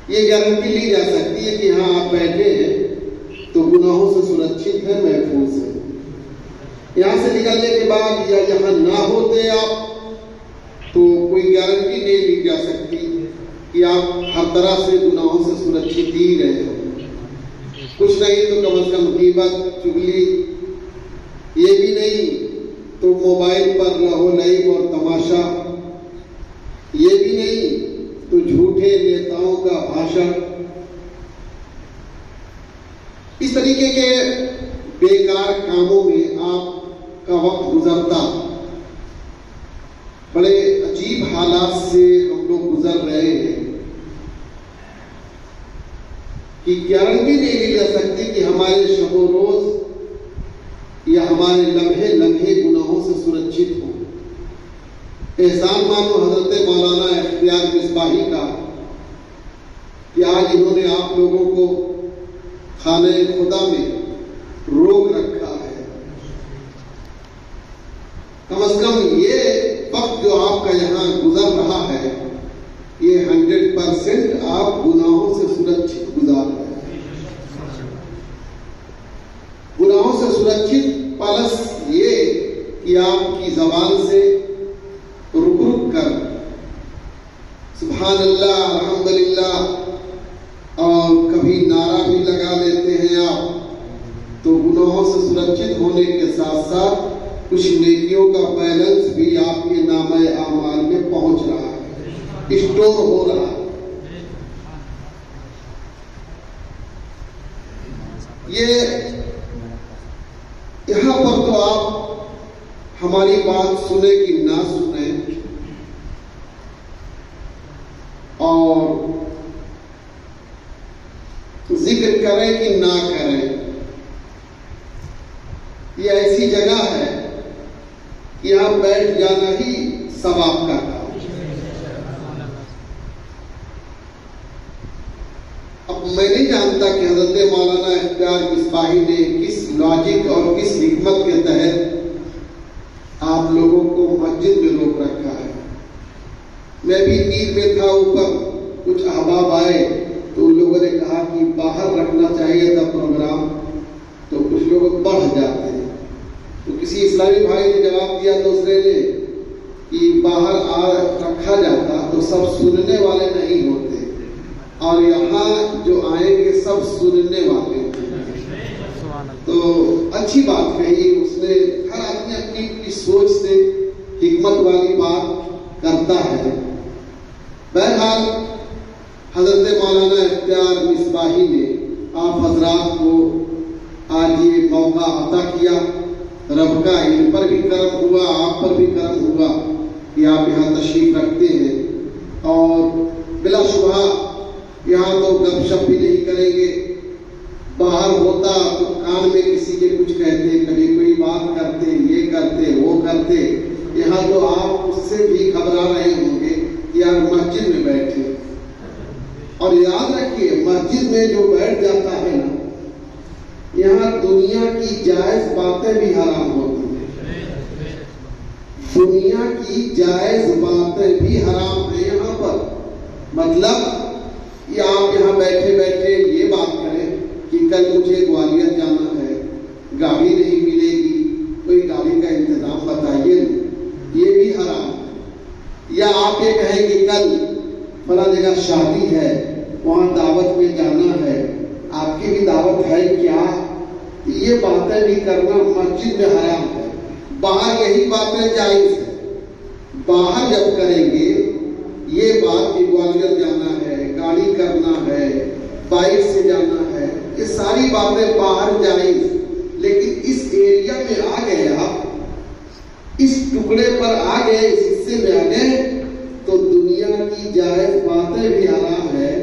یہ گارنٹی لی جا سکتی ہے کہ ہاں آپ بیٹھے ہیں تو گناہوں سے سرکشت ہے، محفوظ ہے۔ یہاں سے نکلنے کے بعد یا یہاں نہ ہوتے آپ تو کوئی گارنٹی نہیں لی جا سکتی کہ آپ ہر طرح سے گناہوں سے سرکشت ہی رہے ہو۔ کچھ نہیں تو کم از کم غیبت، چغلی، یہ بھی نہیں تو موبائل پر لہو لعب اور تماشا، یہ بھی نہیں تو جھوٹے نیتاؤں کا بھاشن، اس طریقے کے بیکار کاموں میں آپ کا وقت گزرتا۔ بڑے عجیب حالات سے ہم لوگ گزر رہے ہیں کہ گارنٹی نہیں لی جا سکتی کہ ہمارے شب و روز یا ہمارے لمحے لمحے گناہوں سے سرکشت ہوں۔ احسان مانو حضرت مولانا اختیار مصباحی کا کہ آج انہوں نے آپ لوگوں کو خانہ خدا میں روک رکھا ہے۔ کم از کم یہ وقت جو آپ کا یہاں گزر رہا ہے یہ 100% آپ گناہوں سے سرکشت گزار رہے ہیں۔ گناہوں سے سرکشت پلس یہ کہ آپ کی زبان سے رک رک کر سبحان اللہ، الحمدللہ اور کبھی نعرہ بھی لگا لیتے ہیں آپ، تو گناہوں سے سرکشت ہونے کے ساتھ ساتھ کچھ نیکیوں کا بیلنس بھی آپ کے نامہ اعمال میں پہنچ رہا ہے، اسٹور ہو رہا ہے۔ یہاں پر تو آپ ہماری بات سنیں کہ نہ سنیں اور ذکر کریں کہ نہ کریں، یہ ایسی جگہ ہے کہ یہاں بیٹھ جانا ہی ثواب کا کام۔ اب میں نہیں جانتا کہ حضرت مولانا اختیار مصباحی نے کس لاجک اور کس حکمت کے تحت آپ لوگوں کو مسجد میں روک رکھا ہے۔ میں بھی عید میں تھا، اوپر کچھ احباب آئے تو ان لوگوں نے کہا کہ باہر رکھنا چاہیے تھا پروگرام، تو کچھ لوگ بڑھ جاتے ہیں، تو کسی اسلامی بھائی نے جواب دیا دوسرے نے کہ باہر رکھا جاتا تو سب سننے والے نہیں ہوتے، اور یہاں جو آئیں گے سب سننے والے ہیں۔ تو اچھی بات کہی اس نے، ہر آدمی اپنی اپنی سوچ سے حکمت والی بات کرتا ہے۔ بہرحال حضرت مولانا اختیار مصباحی نے آپ حضرات کو آج یہ موقع عطا کیا، رب کا ان پر بھی کرم ہوا، آپ پر بھی کرم ہوا کہ آپ یہاں تشریف رکھتے ہیں، اور بلا شبہ یہاں تو گپ شپ بھی نہیں کریں گے۔ باہر ہوتا تو کان میں کسی کے کچھ کہتے، کبھی کوئی بات کرتے، یہ کرتے وہ کرتے، یہاں تو آپ اس سے بھی گھبرا رہے ہوں گے کہ یار مسجد میں بیٹھے۔ اور یاد رکھیے مسجد میں جو بیٹھ جاتا ہے نا، یہاں دنیا کی جائز باتیں بھی حرام ہوتی ہیں، دنیا کی جائز باتیں بھی حرام ہیں یہاں پر۔ مطلب یہ آپ یہاں بیٹھے بیٹھے یہ بات کریں کہ کل مجھے گوالیار جانا ہے، گاڑی نہیں ملے گی، کوئی گاڑی کا انتظام بتائیے، یہ بھی حرام ہے۔ یا آپ یہ کہیں کہ کل فلاں جگہ شادی ہے، وہاں دعوت میں جانا ہے، آپ کی بھی دعوت ہے کیا؟ یہ باتیں بھی کرنا مسجد میں حرام ہے۔ باہر یہی باتیں جائز ہے، باہر جب کریں گے یہ بات کہ گوالیار جانا ہے، گاڑی کرنا ہے، بائک سے جانا ہے، یہ ساری باتیں باہر جائز، لیکن اس ایریا میں آ گئے، آپ اس ٹکڑے پر آ گئے، اس حصے میں آ گئے تو دنیا کی جائز باتیں بھی حرام ہے۔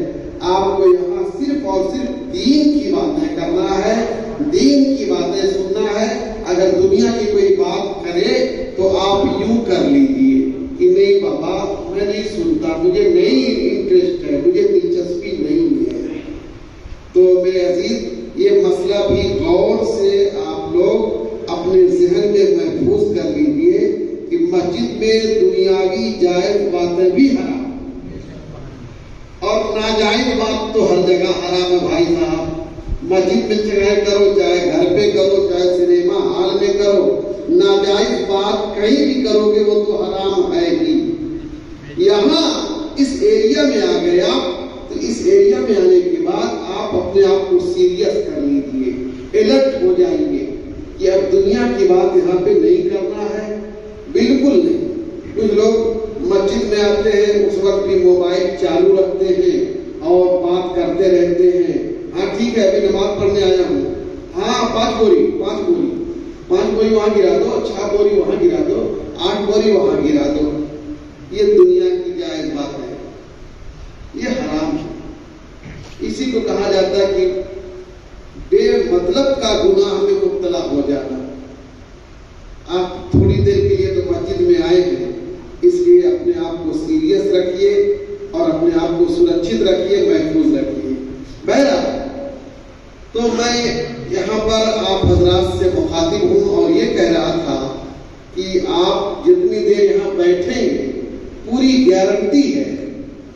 آپ کو یہاں صرف اور صرف دین کی باتیں کرنا ہے، دین کی باتیں سننا ہے۔ اگر دنیا کی کوئی بات کرے تو آپ یوں کر لیجیے کہ نہیں بابا میں نہیں سنتا، مجھے نہیں انٹرسٹ ہے، مجھے دلچسپی نہیں ہے۔ تو میرے عزیز یہ مسئلہ بھی غور سے آپ لوگ اپنے ذہن میں محفوظ کر لیجیے کہ مسجد میں دنیاوی جائز باتیں بھی حرام اور ناجائز باتیں تو ہر جگہ حرام ہے بھائی صاحب. مسجد میں چاہے کرو, چاہے گھر پہ کرو, چاہے سنیما ہال میں کرو, ناجائز بات کہیں بھی کرو گے وہ تو حرام ہے ہی. یہاں اس ایریا میں آ گیا تو اس ایریا میں آنے کے بعد آپ اپنے آپ کو سیریس کر لیجیے, الرٹ ہو جائیں گے کہ اب دنیا کی بات یہاں پہ نہیں کرنا ہے. بالکل نہیں. کچھ لوگ مسجد میں آتے ہیں اس وقت بھی موبائل چالو رکھتے ہیں اور بات کرتے رہتے ہیں. ہاں ٹھیک ہے, ابھی نماز پڑھنے آیا ہوں, ہاں 5 بوری وہاں گرا دو, 6 بوری وہاں گرا دو, 8 بوری وہاں گرا دو. یہ دنیا کی جائز بات ہے, یہ حرام ہے. اسی کو کہا جاتا ہے کہ بے مطلب کا گناہ میں مبتلا ہو جانا. آپ تھوڑی دیر کے لیے تو مسجد میں آئے ہیں, اس لیے اپنے آپ کو سیریس رکھیے اور اپنے آپ کو سرکشت رکھیے, محفوظ رکھیے. بہرحال تو میں یہاں پر آپ حضرات سے مخاطب ہوں اور یہ کہہ رہا تھا کہ آپ جتنی دیر یہاں بیٹھیں گے پوری گارنٹی ہے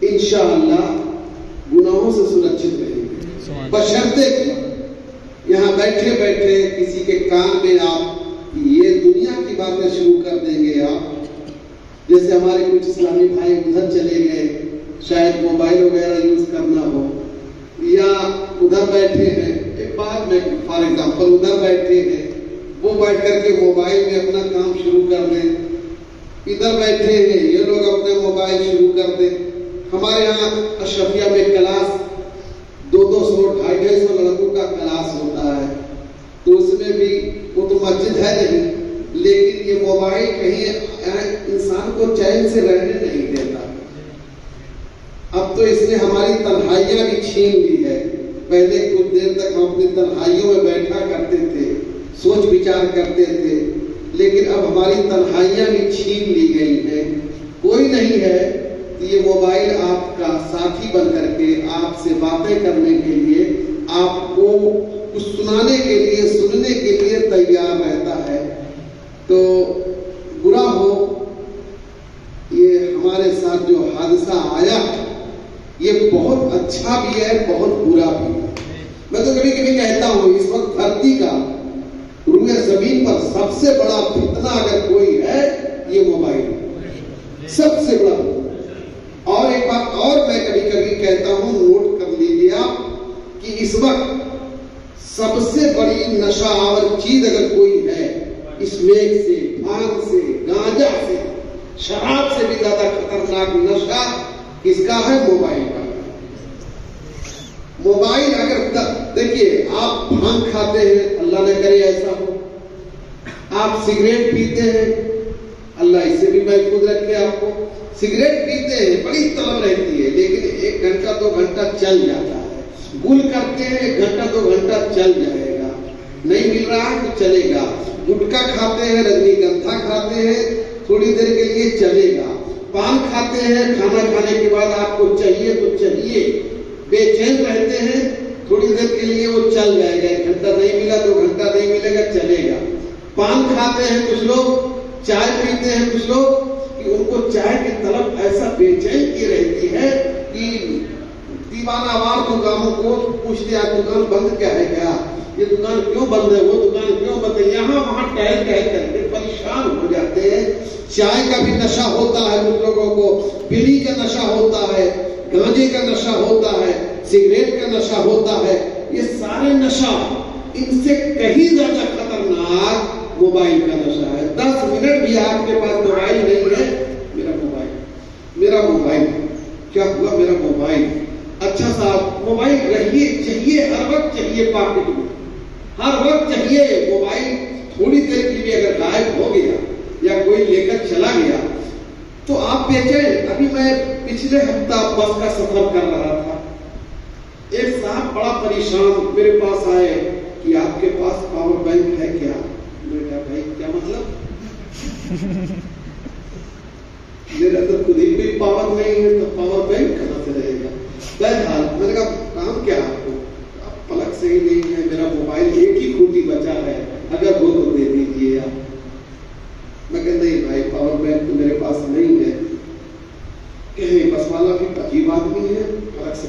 انشاءاللہ گناہوں سے سرکشت رہیں گے, بشرطے کہ یہاں بیٹھے بیٹھے کسی کے کان میں آپ یہ دنیا کی باتیں شروع کر دیں گے. آپ جیسے ہمارے کچھ اسلامی بھائی ادھر چلے گئے, شاید موبائل وغیرہ یوز کرنا ہو, یا ادھر بیٹھے ہیں, ایک بات میں فار ایگزامپل ادھر بیٹھے ہیں, وہ بیٹھ کر کے موبائل میں اپنا کام شروع کر دیں. ادھر بیٹھے ہیں یہ لوگ اپنے موبائل شروع کر دیں. ہمارے یہاں اشرفیہ میں کلاس 200-250 لڑکوں کا کلاس ہوتا ہے, تو اس میں بھی وہ تو مسجد ہے نہیں, لیکن یہ موبائل کہیں انسان کو چین سے رہنے نہیں دیتا. اب تو اس نے ہماری تنہائیاں بھی چھین لی ہے. پہلے کچھ دیر تک ہم اپنی تنہائیوں میں بیٹھا کرتے تھے, سوچ وچار کرتے تھے, لیکن اب ہماری تنہائیاں بھی چھین لی گئی ہیں. کوئی نہیں ہے یہ موبائل آپ کا ساتھی بن کر کے آپ سے باتیں کرنے کے لیے, آپ کو کچھ سنانے کے لیے, سننے کے لیے تیار رہتا ہے. تو برا ہو یہ ہمارے ساتھ جو حادثہ آیا یہ بہت اچھا بھی ہے, بہت برا بھی ہے. میں تو کبھی کبھی کہتا ہوں اس وقت دھرتی کا روئے زمین پر سب سے بڑا فتنہ اگر کوئی ہے یہ موبائل, سب سے بڑا. اور ایک بات اور میں کبھی کبھی کہتا ہوں, نوٹ کر لیجیے آپ کہ اس وقت سب سے بڑی نشہ آور چیز اگر کوئی ہے, اسمیک سے, بھانگ سے, گانجا سے, شراب سے بھی زیادہ خطرناک نشہ کس کا ہے؟ موبائل کا. موبائل اگر دیکھیے آپ بھانگ کھاتے ہیں, اللہ نہ کرے ایسا ہو, آپ سگریٹ پیتے ہیں, اللہ اس سے بھی محفوظ رکھے آپ کو. سگریٹ پیتے ہیں, بڑی طلب رہتی ہے, لیکن 1 گھنٹہ 2 گھنٹہ چل جاتا ہے. گل کرتے ہیں 1 گھنٹہ 2 گھنٹہ چل جائے گا, نہیں مل رہا ہے تو چلے گا. گٹکا کھاتے ہیں, رجنی گندھا کھاتے ہیں, تھوڑی دیر کے لیے چلے گا. پان کھاتے ہیں, کھانا کھانے کے بعد آپ کو چاہیے تو چاہیے, بے چین رہتے ہیں, تھوڑی دیر کے لیے وہ چل جائے گا. 1 گھنٹہ نہیں ملا, 2 گھنٹہ نہیں ملے گا, چلے گا. پان کھاتے ہیں کچھ لوگ, چائے پیتے ہیں کچھ لوگ, کہ ان کو چائے کی طلب ایسا بے چین کی رہتی ہے کہ دیوانہ وار دکانوں کو پوچھتے ہیں دکان بند کیا ہے, کیا یہ دکان کیوں بند ہے, وہ دکان کیوں بند ہے, یہاں وہاں ٹہل ٹہل کر کے پریشان ہو جاتے ہیں. چائے کا بھی نشہ ہوتا ہے کچھ لوگوں کو, بیڑی کا نشہ ہوتا ہے, گانجے کا نشہ ہوتا ہے, سگریٹ کا نشہ ہوتا ہے. یہ سارے نشہ ان سے کہیں زیادہ خطرناک موبائل کا نشہ ہے. 10 منٹ بھی آپ کے پاس موبائل نہیں ہے, میرا موبائل کیا ہوا, میرا موبائل. اچھا صاحب موبائل رہیے چاہیے, ہر وقت چاہیے, پاکٹ میں ہر وقت چاہیے موبائل. تھوڑی دیر کے لیے اگر غائب ہو گیا یا کوئی لے کر چلا گیا تو آپ بے چین. ابھی میں پچھلے ہفتہ بس کا سفر کر رہا تھا, ایک صاحب بڑا پریشان میرے پاس آئے کہ آپ کے پاس پاور بینک ہے کیا؟ میں کہا بھائی کیا مطلب, میرا تو خود ہی کوئی پاور نہیں ہے تو پاور بینک کہاں سے رہے گا. بہرحال میں نے کہا کام کیا آپ کو, پلک صحیح نہیں ہے, میرا موبائل 1 ہی کھوٹی بچا ہے, اگر وہ تو دے دیجیے آپ. میں کہ نہیں بھائی پاور بینک تو میرے پاس نہیں ہے. کہ بس والا بھی عجیب آدمی ہے, پلک سے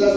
10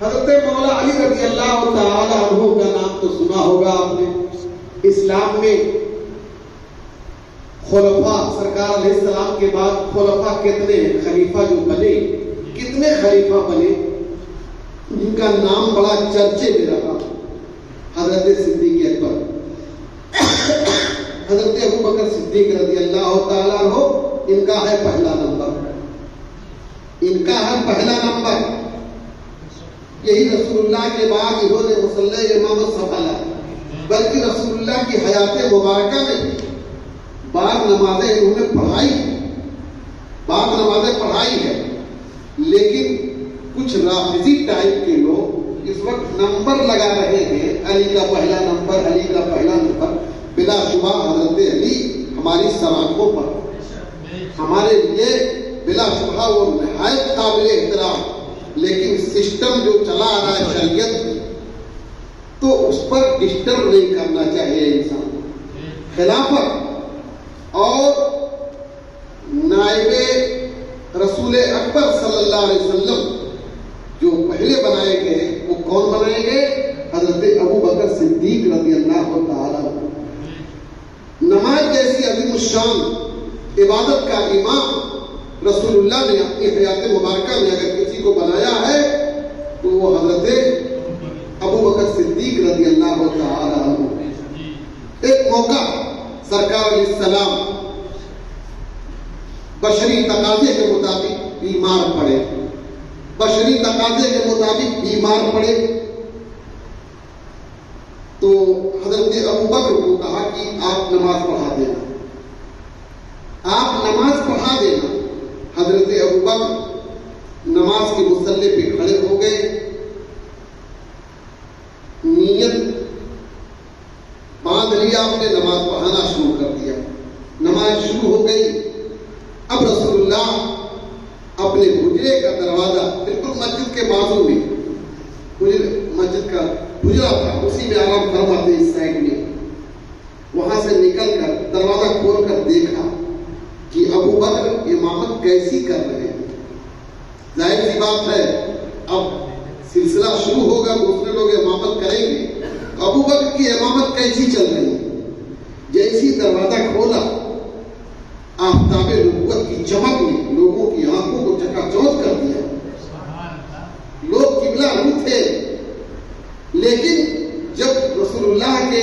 حضرت مولا علی رضی اللہ تعالی عنہ کا نام تو سنا ہوگا آپ نے. اسلام میں خلفاء سرکار علیہ السلام کے بعد خلفاء کتنے خلیفہ جو بنے, کتنے خلیفہ بنے, ان کا نام بڑا چرچے میں رہا. حضرت صدیق اکبر, حضرت ابوبکر صدیق رضی اللہ تعالیٰ عنہ, ان کا ہے پہلا نمبر, ان کا ہے پہلا نمبر. یہی رسول اللہ کے بعد انہوں نے مصلی امامت سنبھالا, بلکہ رسول اللہ کی حیات مبارکہ میں بعض نمازیں انہوں نے پڑھائی, بعض نمازیں پڑھائی ہے. لیکن کچھ رافضی ٹائپ کے لوگ اس وقت نمبر لگا رہے ہیں, علی کا پہلا نمبر, علی کا پہلا نمبر. بلا شبہ حضرت علی ہماری سراخوں پر, ہمارے لیے بلا شبہ وہ نہایت قابل احترام, لیکن سسٹم جو چلا آ رہا ہے شریعت تو اس پر ڈسٹرب نہیں کرنا چاہیے انسان کو. خلافت اور نائب رسول اکبر صلی اللہ علیہ وسلم جو پہلے بنائے گئے وہ کون بنائے گئے؟ حضرت ابوبکر صدیق رضی اللہ تعالیٰ. نماز جیسی عظیم الشان عبادت کا امام رسول اللہ نے اپنی حیات مبارکہ میں اگر کسی کو بنایا ہے تو وہ حضرت ابوبکر صدیق رضی اللہ تعالیٰ عنہ. ایک موقع سرکار علیہ السلام بشری تقاضے کے مطابق بیمار پڑے, بشری تقاضے کے مطابق بیمار پڑے تو حضرت ابوبکر کو کہا کہ آپ نماز پڑھا دینا, آپ نماز پڑھا دینا. حضرت ابوبکر نماز کے مصلی پہ کھڑے ہو گئے, نیت باندھ لیا, آپ نے نماز پڑھانا شروع کر دیا. نماز شروع ہو گئی. اب رسول اللہ اپنے حجرے کا دروازہ بالکل مسجد کے بازو میں, مسجد کا حجرا تھا, اسی میں آرام فرماتے اس سائڈ میں, وہاں سے نکل کر دروازہ کھول کر دیکھا کہ ابوبکر امامت کیسی کر رہے ہیں. ظاہر سی بات ہے اب سلسلہ شروع ہوگا, دوسرے لوگ امامت کریں گے. ابوبکر کی امامت کیسی چل رہی ہے؟ جیسی دروازہ کھولا, آفتاب نبوت کی چمک نے لوگوں کی آنکھوں کو چکا چوتھ کر دیا. لوگ قبلہ رو تھے, لیکن جب رسول اللہ کے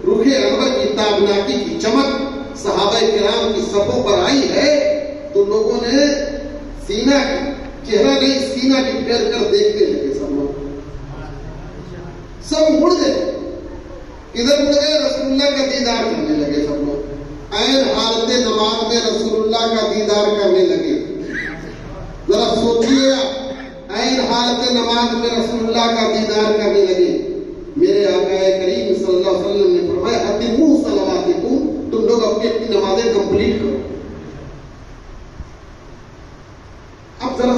رخ انور کی تابناکی کی چمک صحابہ کرام کی صفوں پر آئی ہے تو لوگوں نے سینہ, چہرہ نہیں سینہ بھی پھیر کر دیکھنے لگے. سب لوگ سب مڑ گئے, ادھر مڑ گئے, رسول اللہ کا دیدار کرنے لگے. سب لوگ عین حالت نماز میں رسول اللہ کا دیدار کرنے لگے. ذرا سوچیے, عین حالت نماز میں رسول اللہ کا دیدار کرنے لگے. میرے آقا کریم صلی اللہ علیہ وسلم نے فرمایا اتموا صلواتکم, تم لوگ اپنی اپنی نمازیں کمپلیٹ کرو. اب ذرا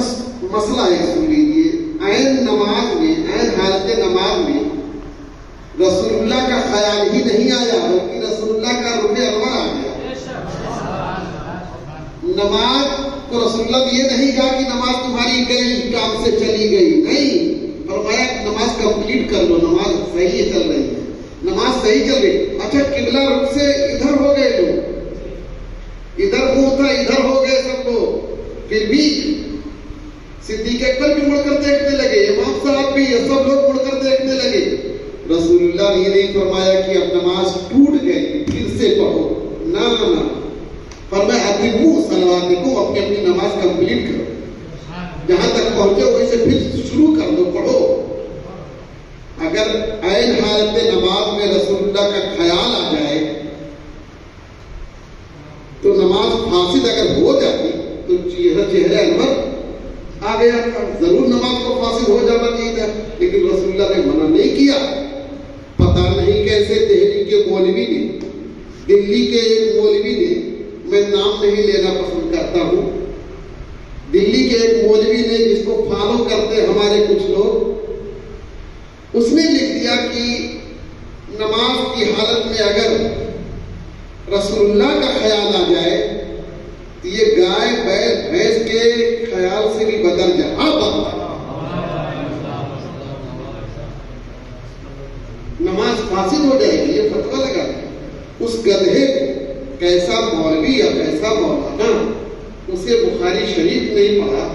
مسئلہ ہے سن لیجیے, عین نماز میں, عین حالت نماز میں رسول اللہ کا خیال ہی نہیں آیا, بلکہ رسول اللہ کا رخ انور آ گیا. نماز کو رسول اللہ نے یہ نہیں کہا کہ نماز تمہاری گئی, کام سے چلی گئی, نہیں, فرمایا نماز کمپلیٹ کر لو, نماز صحیح چل رہی ہے, نماز صحیح چل رہی. اچھا قبلہ رخ سے ادھر ہو گئے لوگ, ادھر منہ تھا ادھر ہو گئے سب لوگ, پھر بھی صدیق اکبر بھی مڑ کر دیکھنے لگے, امام صاحب بھی, یہ سب لوگ مڑ کر دیکھنے لگے. رسول اللہ نے یہ نہیں فرمایا کہ اب نماز ٹوٹ گئی پھر سے پڑھو, نہ, فرمایا اتموا صلواتکم, اپنی اپنی نماز کمپلیٹ کرو, جہاں تک پہنچے وہیں سے پھر شروع کر دو, پڑھو. اگر عین حالت نماز میں رسول اللہ کا خیال آ جائے تو نماز فاسد اگر ہو جاتی تو چہرہ انور آ گیا, ضرور نماز کو فاسد ہو جانا چاہیے تھا, لیکن رسول اللہ نے منع نہیں کیا. پتہ نہیں کیسے دہلی کے مولوی نے, دلی کے ایک مولوی نے, میں نام نہیں لینا پسند کرتا ہوں, دلی کے ایک مولوی نے جس کو فالو کرتے ہمارے کچھ لوگ, اس نے لکھ دیا کہ نماز کی حالت میں اگر رسول اللہ کا خیال آ جائے تو یہ گائے بیل بھینس کے خیال سے بھی بدل جائے. فاسد ہو جائے گی، یہ فتویٰ لگا دیا۔ اس گدھے کیسا مولوی یا کیسا مولانا اسے بخاری شریف نہیں پڑھا،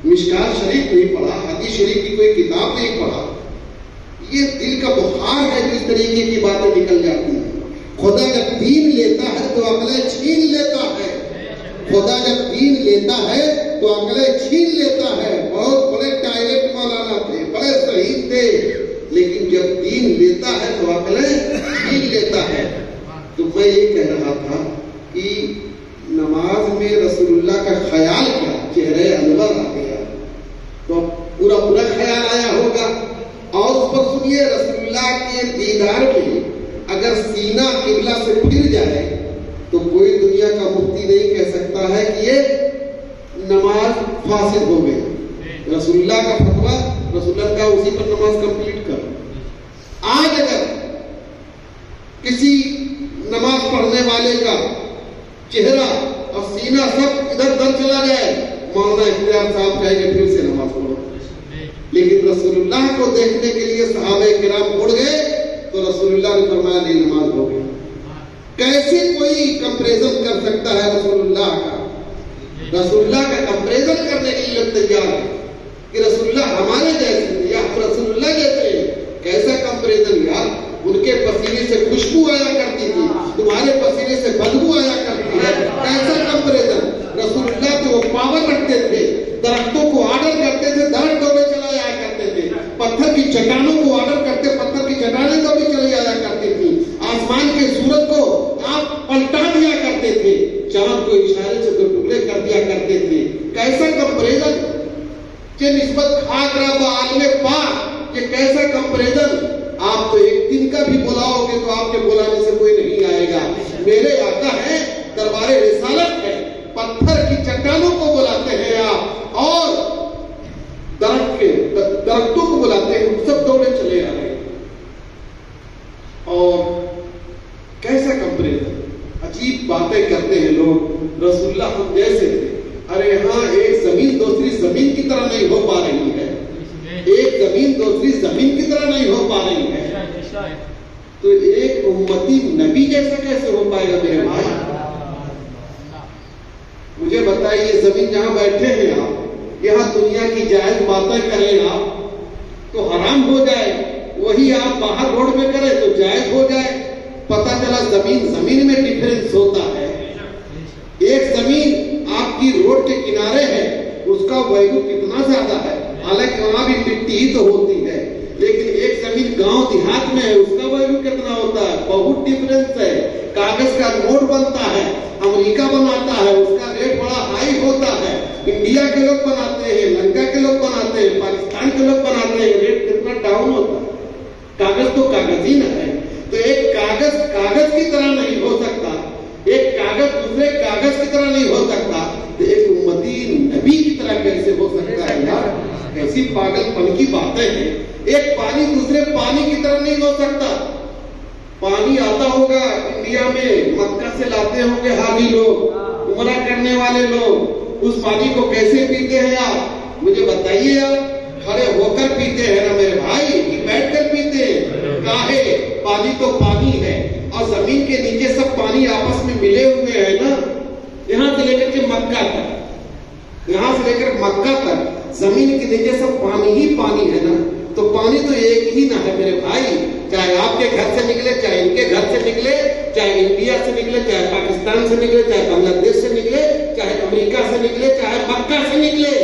مشکات شریف نہیں پڑھا، حدیث شریف کی کوئی کتاب نہیں پڑھا، یہ دل کا بخار ہے جو اس طریقے کی باتیں نکل جاتی ہیں۔ خدا جب دین لیتا ہے تو عقلیں چھین لیتا ہے، خدا جب دین لیتا ہے تو عقلیں چھین لیتا ہے۔ بہت بڑے ٹائلٹ مولانا تھے، بڑے صحیح تھے، لیکن جب دین لیتا ہے تو عقلیں چھین لیتا ہے۔ تو میں یہ کہہ رہا تھا کہ نماز میں رسول اللہ کا خیال کیا، چہرے انور آ گیا تو پورا خیال آیا ہوگا۔ اور اس پر سنیے، رسول اللہ کے دیدار میں اگر سینہ قبلہ سے پھر جائے تو کوئی دنیا کا مفتی نہیں کہہ سکتا ہے کہ یہ نماز فاسد ہو گئی۔ رسول اللہ کا فتویٰ، رسول اللہ کا اسی پر نماز کمپلیٹ کر۔ آج اگر کسی نماز پڑھنے والے کا چہرہ اور سینہ سب ادھر ادھر چلا جائے، مولانا اختیار صاحب کہے کہ پھر سے نماز پڑھو، لیکن رسول اللہ کو دیکھنے کے لیے صحابہ کرام اڑ گئے تو رسول اللہ نے فرمایا نہیں، نماز ہو گئی۔ کیسے کوئی کمپیریزن کر سکتا ہے رسول اللہ کا؟ رسول اللہ کا کمپیریزن کرنے کے لیے تیار ہے کہ رسول اللہ ہمارے جیسے یا رسول اللہ جیسے ہیں۔ کیسا کمپیریزن یار؟ ان کے پسینے سے خوشبو آیا کرتی تھی، تمہارے پسینے سے بدبو آیا کرتی ہے۔ کیسا کمپیریزن؟ رسول اللہ تو وہ پاور رکھتے تھے، درختوں کو آرڈر کرتے تھے، درخت دوڑے چلا جایا کرتے تھے، پتھر کی چٹانوں کو آرڈر کرتے، پتھر کی چٹانیں دوڑے چلی جایا کرتی تھی، آسمان کے سورج کو آپ پلٹا دیا کرتے تھے، چاند کو اشارے سے دو ٹکڑے کر دیا کرتے تھے۔ کیسا کمپیریزن کہ نسبت خاک رب عالم پاک، یہ کیسا کمپیریزن؟ آپ تو ایک دن کا بھی بلاؤ گے تو آپ کے بلانے سے کوئی نہیں آئے گا۔ میرے آقا ہے، دربار رسالت ہے، پتھر کی چٹانوں کو بلاتے ہیں آپ، اور درختوں کو بلاتے ہیں، سب دوڑے چلے آ رہے ہیں۔ اور کیسا کمپیریزن، عجیب باتیں کرتے ہیں لوگ۔ رسول اللہ ہم جیسے تھے، ارے ہاں ایک زمین دوسری زمین کی طرح نہیں ہو پا رہی ہے، ایک زمین دوسری زمین کی طرح نہیں ہو پا رہی ہے، تو ایک امتی نبی جیسا کیسے ہو پائے گا میرے بھائی؟ مجھے بتائیے، زمین جہاں بیٹھے ہیں آپ، یہاں دنیا کی جائز باتیں کریں آپ تو حرام ہو جائے، وہی آپ باہر روڈ میں کریں تو جائز ہو جائے۔ پتہ چلا زمین میں ڈیفرنس ہوتا ہے۔ ایک زمین آپ کی روڈ کے کنارے ہے، اس کا ویلیو کتنا زیادہ ہے، حالانکہ وہاں بھی مٹی ہی تو ہوتی ہے، لیکن ایک زمین گاؤں دیہات میں ہے، اس کا ویلیو کتنا ہوتا ہے، بہت ڈفرنس ہے۔ کاغذ کا نوٹ بنتا ہے، امریکہ بناتا ہے، اس کا ریٹ بڑا ہائی ہوتا ہے، انڈیا کے لوگ بناتے ہیں، لنکا کے لوگ بناتے ہیں، پاکستان کے لوگ بناتے ہیں، ریٹ کتنا ڈاؤن ہوتا ہے۔ کاغذ تو کاغذ ہی نہ ہے، تو ایک کاغذ کی طرح نہیں ہو سکتا، ایک کاغذ دوسرے کاغذ کی طرح نہیں ہو سکتا، تو ایک امتی نبی کی طرح کیسے ہو سکتا ہے یار؟ ایسی پاگل پن کی باتیں ہیں۔ ایک پانی دوسرے پانی کی طرح نہیں ہو سکتا۔ پانی آتا ہوگا انڈیا میں، مکہ سے لاتے ہوں گے حاجی لوگ، عمرہ کرنے والے لوگ، اس پانی کو کیسے پیتے ہیں آپ مجھے بتائیے۔ آپ کھڑے ہو کر پیتے ہیں نا میرے بھائی، کہ بیٹھ کر پیتے ہیں؟ کاہے؟ پانی تو پانی ہے، اور زمین کے نیچے سب پانی آپس میں ملے ہوئے ہیں نا، یہاں سے لے کر کے مکہ تک، یہاں سے لے کر مکہ تک زمین کے نیچے سب پانی ہی پانی ہے نا، تو پانی تو ایک ہی نہ ہے میرے بھائی، چاہے آپ کے گھر سے نکلے، چاہے ان کے گھر سے نکلے، چاہے انڈیا سے نکلے، چاہے پاکستان سے نکلے، چاہے بنگلہ دیش سے نکلے، چاہے امریکہ سے نکلے، چاہے مکہ سے نکلے،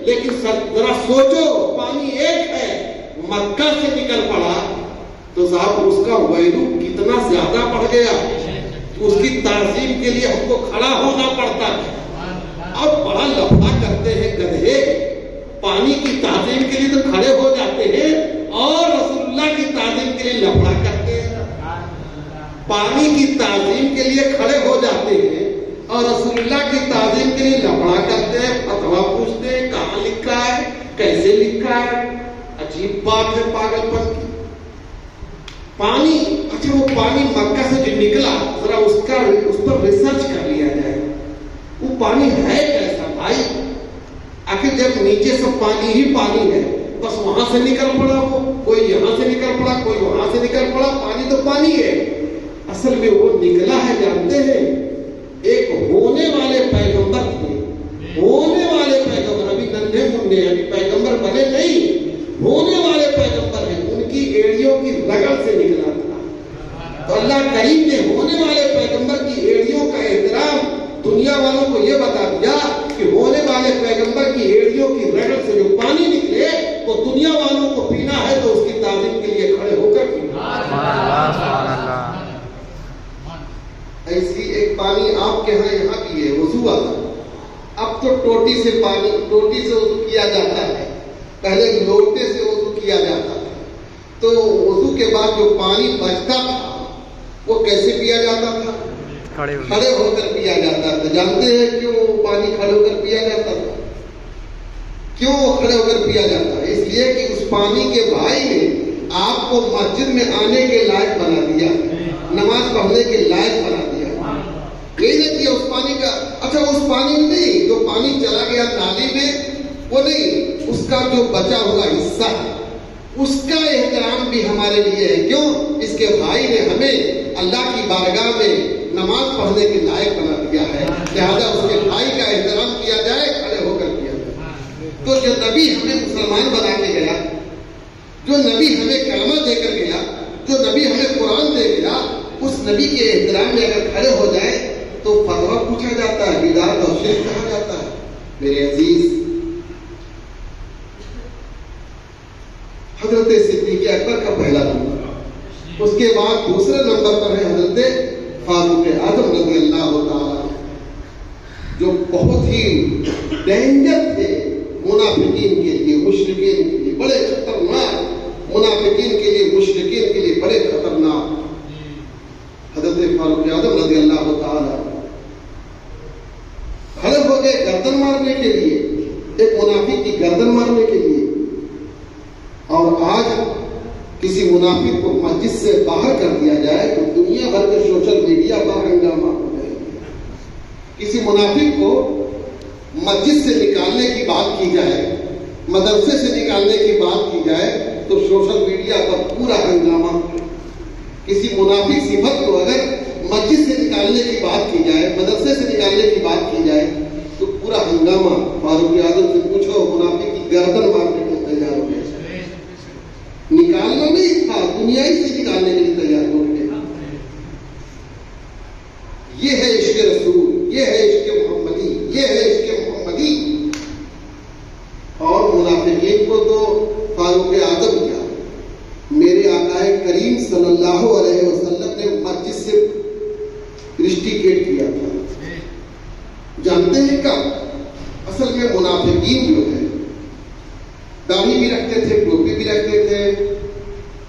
لیکن ذرا سوچو، پانی ایک ہے۔ مکہ سے نکل پڑا تو صاحب اس کا ویلو کتنا زیادہ بڑھ گیا، اس کی تعظیم کے لیے ہم کو کھڑا ہونا پڑتا ہے۔ اب بڑا لفڑا کرتے ہیں گدھے، پانی کی تعظیم کے لیے تو کھڑے ہو جاتے ہیں، اور رسول اللہ کی تعظیم کے لیے لفڑا کرتے ہیں۔ پانی کی تعظیم کے لیے کھڑے ہو جاتے ہیں اور رسول اللہ کی تعظیم کے لیے لفڑا کرتے ہیں، فتویٰ پوچھتے ہیں کہاں لکھا ہے، کیسے لکھا ہے۔ عجیب بات ہے پاگل پن کی۔ پانی، اچھا وہ پانی مکہ سے جو نکلا، ذرا اس پر ریسرچ کر لیا جائے، وہ پانی ہے کیسا بھائی؟ آخر جب نیچے سب پانی ہی پانی ہے، بس وہاں سے نکل پڑا، وہ کوئی یہاں سے نکل پڑا، کوئی وہاں سے نکل پڑا، اصل میں وہ نکلا ہے جانتے ہیں، ایک ہونے والے پیغمبر تھے، ہونے والے پیغمبر، ابھی ننھے منھے ابھی پیغمبر بنے نہیں، ہونے والے پیغمبر ہیں، ان کی ایڑیوں کی رگڑ سے نکلا تھا۔ تو اللہ کریم نے ہونے والے پیغمبر کی ایڑیوں کا احترام دنیا والوں کو یہ بتا دیا کہ ہونے والے پیغمبر کی ایڑیوں کی رگڑ سے جو پانی نکلے وہ دنیا والوں کو پینا ہے تو اس کی تعظیم کے لیے کھڑے ہو کر پینا۔ ایسی ایک پانی آپ کے ہاں یہاں بھی ہے، وضو والا۔ اب تو ٹوٹی سے وضو کیا جاتا ہے، پہلے لوٹے سے وضو کیا جاتا ہے۔ تو وضو کے بعد جو پانی بچتا تھا وہ کیسے پیا جاتا تھا؟ کھڑے ہو کر پیا جاتا تھا۔ جانتے ہیں کیوں پانی کھڑے ہو کر پیا جاتا تھا؟ کیوں کھڑے ہو کر پیا جاتا ہے؟ اس لیے کہ اس پانی کے بھائی نے آپ کو مسجد میں آنے کے لائق بنا دیا، نماز پڑھنے کے لائق بنا دیا۔ یہ نہیں کیا اس پانی کا، اچھا اس پانی نہیں جو پانی چلا گیا نالی میں، وہ نہیں، اس کا جو بچا ہوا حصہ ہے اس کا احترام بھی ہمارے لیے ہے۔ کیوں؟ اس کے بھائی نے ہمیں اللہ کی بارگاہ میں نماز پڑھنے کے لائق بنا دیا ہے، لہذا اس کے بھائی کا احترام کیا جائے، کھڑے ہو کر کیا جائے۔ تو جو نبی ہمیں مسلمان بنا کے گیا، جو نبی ہمیں کلمہ دے کر گیا، جو نبی ہمیں قرآن دے گیا، اس نبی کے احترام میں اگر کھڑے ہو جائے تو فتویٰ پوچھا جاتا ہے، بدعت اور شرک کہا جاتا ہے۔ میرے عزیز، حضرت صدیق اکبر کا پہلا نمبر، اس کے بعد دوسرے نمبر پر ہے حضرت فاروق اعظم رضی اللہ تعالیٰ، جو بہت ہی ڈینجر تھے منافقین کے لیے، مشرکین کے لیے، بڑے خطرناک، منافقین کے لیے، مشرکین کے لیے بڑے خطرناک۔ حضرت فاروق اعظم رضی اللہ تعالیٰ کھڑے ہو گئے گردن مارنے کے لیے، ایک منافق کی گردن مارنے کے لیے۔ اور آج کسی منافق کو مسجد سے باہر کر دیا جائے تو دنیا بھر کے سوشل میڈیا پر ہنگامہ ہو جائے گا۔ کسی منافق کو مسجد سے نکالنے کی بات کی جائے، مدرسے سے نکالنے کی بات کی جائے تو سوشل میڈیا پر پورا ہنگامہ۔ کسی منافق صفت کو اگر مسجد سے نکالنے کی بات کی جائے، مدرسے سے نکالنے کی بات کی جائے تو پورا ہنگامہ۔ فاروق اعظم سے پوچھو، منافق کی گردن مارنے کو تیار ہو گئے، نکالنا نہیں تھا، دنیا ہی سے نکالنے کے لیے تیار ہو گئے۔ یہ ہے عشق رسول، یہ ہے عشق محمدی، یہ ہے عشق محمدی۔ اور منافقین کو تو فاروق اعظم کیا، میرے آقا کریم صلی اللہ علیہ وسلم نے مسجد سے رسٹیکیٹ کیا تھا۔ جانتے ہیں کب؟ اصل میں منافقین جو ہے داڑھی بھی رکھتے تھے، ٹوپی بھی رکھتے تھے،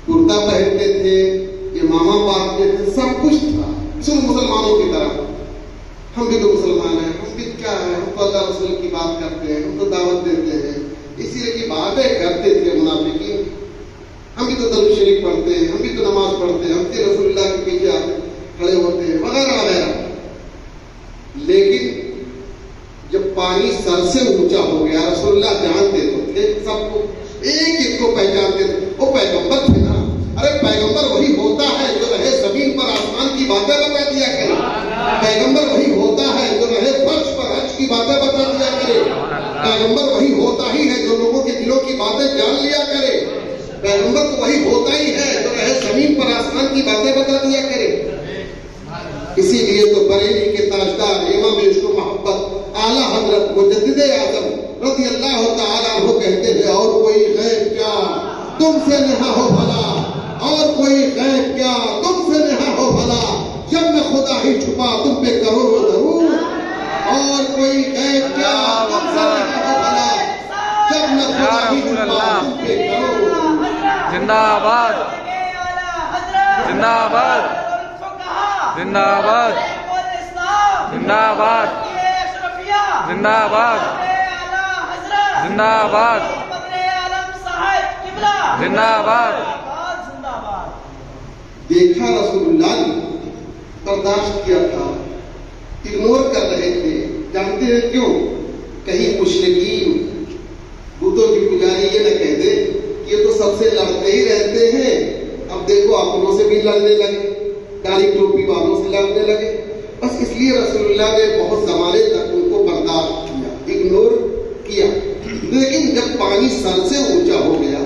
کرتا پہنتے تھے، امامہ باندھتے تھے، سب کچھ تھا صرف مسلمانوں کی طرح۔ ہم بھی تو مسلمان ہیں، ہم بھی کیا ہے، ہم تو اللہ رسول کی بات کرتے ہیں، ہم تو دعوت دیتے ہیں، اسی لیے کی باتیں کرتے تھے منافقین۔ ہم بھی تو درود شریف پڑھتے ہیں، ہم بھی تو نماز پڑھتے ہیں، ہم بھی رسول اللہ کے پیچھے آتے کھڑے ہوتے ہیں، وغیرہ وغیرہ۔ لیکن جب پانی سر سے اونچا ہو گیا، رسول اللہ جانتے تو تھے، سب کو ایک ایک کو پہچانتے تھے، وہ پیغمبر تھے نا۔ ارے پیغمبر وہی ہوتا ہے جو رہے زمین پر آسمان کی باتیں بتا دیا کرے، پیغمبر وہی ہوتا ہے جو رہے فرش پر حج کی باتیں بتا دیا کرے، پیغمبر وہی ہوتا ہی ہے جو لوگوں کے دلوں کی باتیں جان لیا کرے، پیغمبر تو وہی ہوتا ہی ہے جو رہے زمین پر آسمان کی باتیں بتا دیا کرے۔ اسی لیے تو بریلی کے تاجدار امام عشق و محبت اعلیٰ حضرت مجدد اعظم رضی اللہ تعالیٰ عنہ کہتے ہیں، اور کوئی غیب کیا تم سے نہا ہو بھلا، اور کوئی غیب کیا تم سے نہا ہو بھلا، جب میں خدا ہی چھپا تم پہ کرو ضرور، اور کوئی غیب کیا تم سے نہا ہو بھلا، جب میں خدا ہی چھپا تم پہ کرو۔ زندہ آباد، زندہ آباد، زندہ آباد، زندہ آباد، زندہ آباد، زندہ آباد، زندہ آباد۔ دیکھا رسول اللہ نے، برداشت کیا تھا، اگنور کر رہے تھے۔ جانتے ہیں کیوں؟ کہیں مشرکین بتوں کی پجاری یہ نہ کہہ دے کہ یہ تو سب سے لڑتے ہی رہتے ہیں، اب دیکھو اپنوں سے بھی لڑنے لگے۔ کالی ٹوپی والوں سے لڑنے لگے. بس اس لیے رسول اللہ نے بہت زمانے تک ان کو برداشت کیا, اگنور کیا. لیکن جب پانی سر سے اونچا ہو گیا,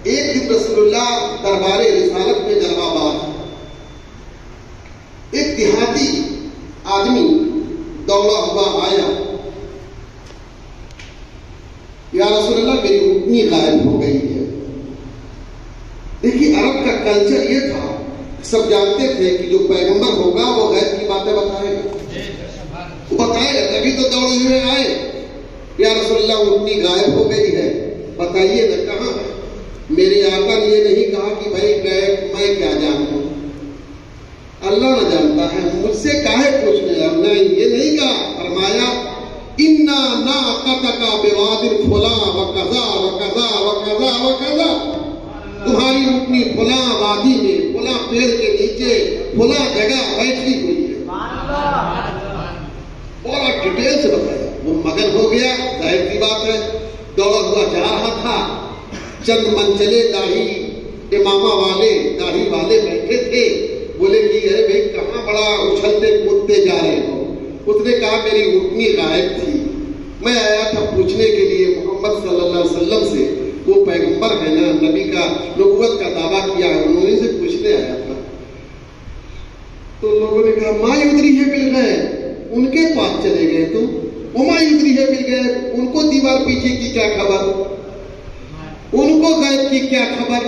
ایک دن رسول اللہ دربار رسالت میں جلوہ بار, ایک دیہاتی آدمی دوڑا ہوا آیا, یا رسول اللہ میری اونٹنی غائب ہو گئی ہے. دیکھیے عرب کا کلچر یہ تھا, سب جانتے تھے کہ جو پیغمبر ہوگا وہ غیب کی باتیں بتائے گا, وہ بتائے گا. تبھی تو دوڑے ہوئے آئے, یا رسول اللہ اونٹنی غائب ہو گئی ہے, بتائیے نہ کہاں ہے. میرے آقا نے یہ نہیں کہا کہ بھائی غیب میں کیا جانتا ہوں, اللہ نہ جانتا ہے, مجھ سے کاہے پوچھنے لگا. نہیں, یہ نہیں کہا. فرمایا انا ناقتک بواد فلاں وکذا وکذا وکذا وکذا, تمہاری اونٹنی فلاں وادی میں فلاں پیڑ کے نیچے فلاں جگہ بیٹھی ہوئی ہے. بڑا ڈیٹیل سے بتایا. وہ مگن ہو گیا, ظاہر سی بات ہے, دوڑا ہوا جا رہا تھا. چند منچلے داڑھی امامہ والے داڑھی والے بیٹھے تھے. بولے کہ ہے بھائی کہاں بڑا اچھلتے کودتے جا رہے ہو. اس نے کہا میری اونٹنی غائب تھی, میں آیا تھا پوچھنے کے لیے محمد صلی اللہ علیہ وسلم سے, وہ پیغمبر ہے نا, نبی کا نبوت کا دعویٰ کیا ہے, انہوں سے پوچھنے آیا تھا. تو لوگوں نے کہا ما یدری ہے مل گئے, ان کے پاس چلے گئے تم. وہ ما یدری ہے مل گئے, ان کو دیوار پیچھے کی کیا خبر, ان کو غیب کی کیا خبر.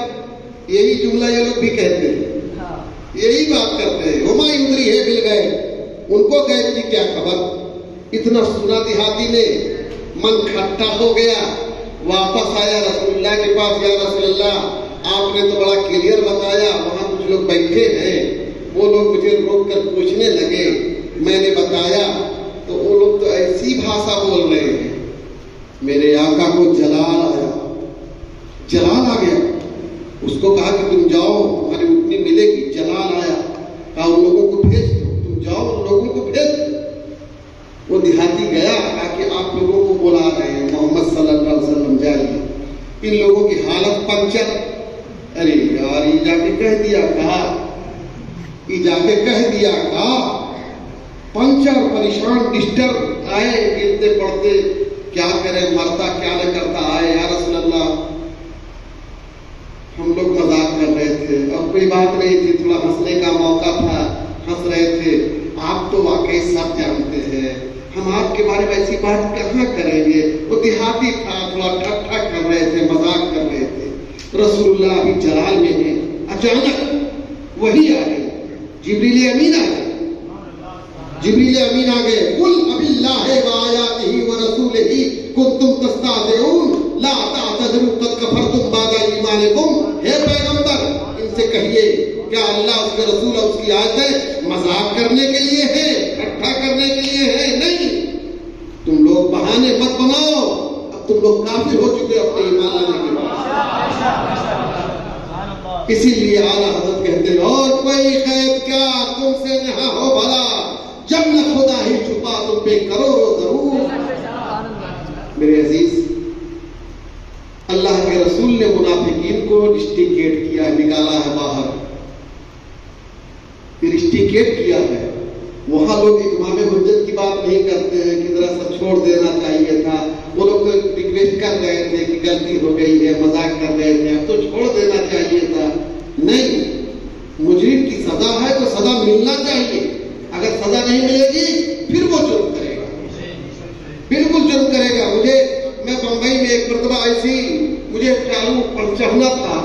یہی جملہ یہ لوگ بھی کہتے ہیں, یہی بات کرتے ہیں. ہما یدری ہے مل گئے, ان کو غیب کی کیا خبر. اتنا سنا دیہاتی نے, من کھٹا ہو گیا, واپس آیا رسول اللہ کے پاس. یا رسول اللہ آپ نے تو بڑا کلیئر بتایا, وہاں کچھ لوگ بیٹھے ہیں, وہ لوگ مجھے روک کر پوچھنے لگے, میں نے بتایا تو وہ لوگ تو ایسی بھاشا بول رہے ہیں. میرے آقا کو جلال آیا, جلال آ گیا. اس کو کہا کہ تم جاؤ, تمہاری اونٹنی ملے گی. جلال آیا, کہا ان لوگوں کو بھیج دو, تم جاؤ ان لوگوں کو بھیج دو. وہ دیہاتی گیا, کہا کہ آپ لوگوں کو بلا رہے ہیں, محمد صلی اللہ علیہ وسلم جائیے. ان لوگوں کی حالت پنچر. ارے یار یہ جا کے کہہ دیا, کہا یہ جا کے کہہ دیا, کہا پنچر, پریشان, ڈسٹرب, آئے گرتے پڑتے, کیا کرے, مرتا کیا نہ کرتا. آئے یا رسول اللہ ہم لوگ مذاق کر رہے تھے, اور کوئی بات نہیں تھی, تھوڑا ہنسنے کا موقع تھا, ہنس رہے تھے. آپ تو واقعی سب جانتے ہیں, ہم آپ کے بارے میں ایسی بات کہاں کریں گے. وہ دیہاتی تھا, تھوڑا ٹھٹھا کر رہے تھے, مذاق کر رہے تھے. رسول اللہ ابھی جلال میں ہیں. اچانک وہی آ گئے, جبریل امین آ گئے. جبریل امین آ گئے. قل اباللہ وآیاتہ ورسولہ کنتم تستہزئون لا تعتذروا قد کفرتم بعد ایمانکم. ہے پیغمبر ان سے کہیے کیا اللہ اس کے رسول اور اس کی آیتیں مذاق کرنے کے لیے ہے, اکٹھا کرنے کے لیے ہے؟ نہیں. تم لوگ بہانے مت بناؤ, اب تم لوگ کافر ہو چکے اپنے ایمان لانے کے بعد. اسی لیے اعلیٰ حضرت کہتے ہیں اور کوئی غیب کیا تم سے نہ ہو بھلا, جب نہ خدا ہی چھپا تم پہ کرو ضرور. میرے عزیز, اللہ کے رسول نے منافقین کو رسٹیکیٹ کیا, نکالا ہے باہر, رسٹیکیٹ کیا ہے. وہاں لوگ اتمام حجت کی بات نہیں کرتے ہیں کہ ذرا سا چھوڑ دینا چاہیے تھا. وہ لوگ تو ریکویسٹ کر رہے تھے کہ غلطی ہو گئی ہے, مذاق کر رہے تھے, اب تو چھوڑ دینا چاہیے تھا. نہیں, مجرم کی سزا ہے تو سزا ملنا چاہیے. اگر سزا نہیں ملے گی پھر وہ جرم کرے گا, بالکل جرم کرے گا. میں بمبئی میں ایک مرتبہ ایسی مجھے چالو پر چڑھنا تھا,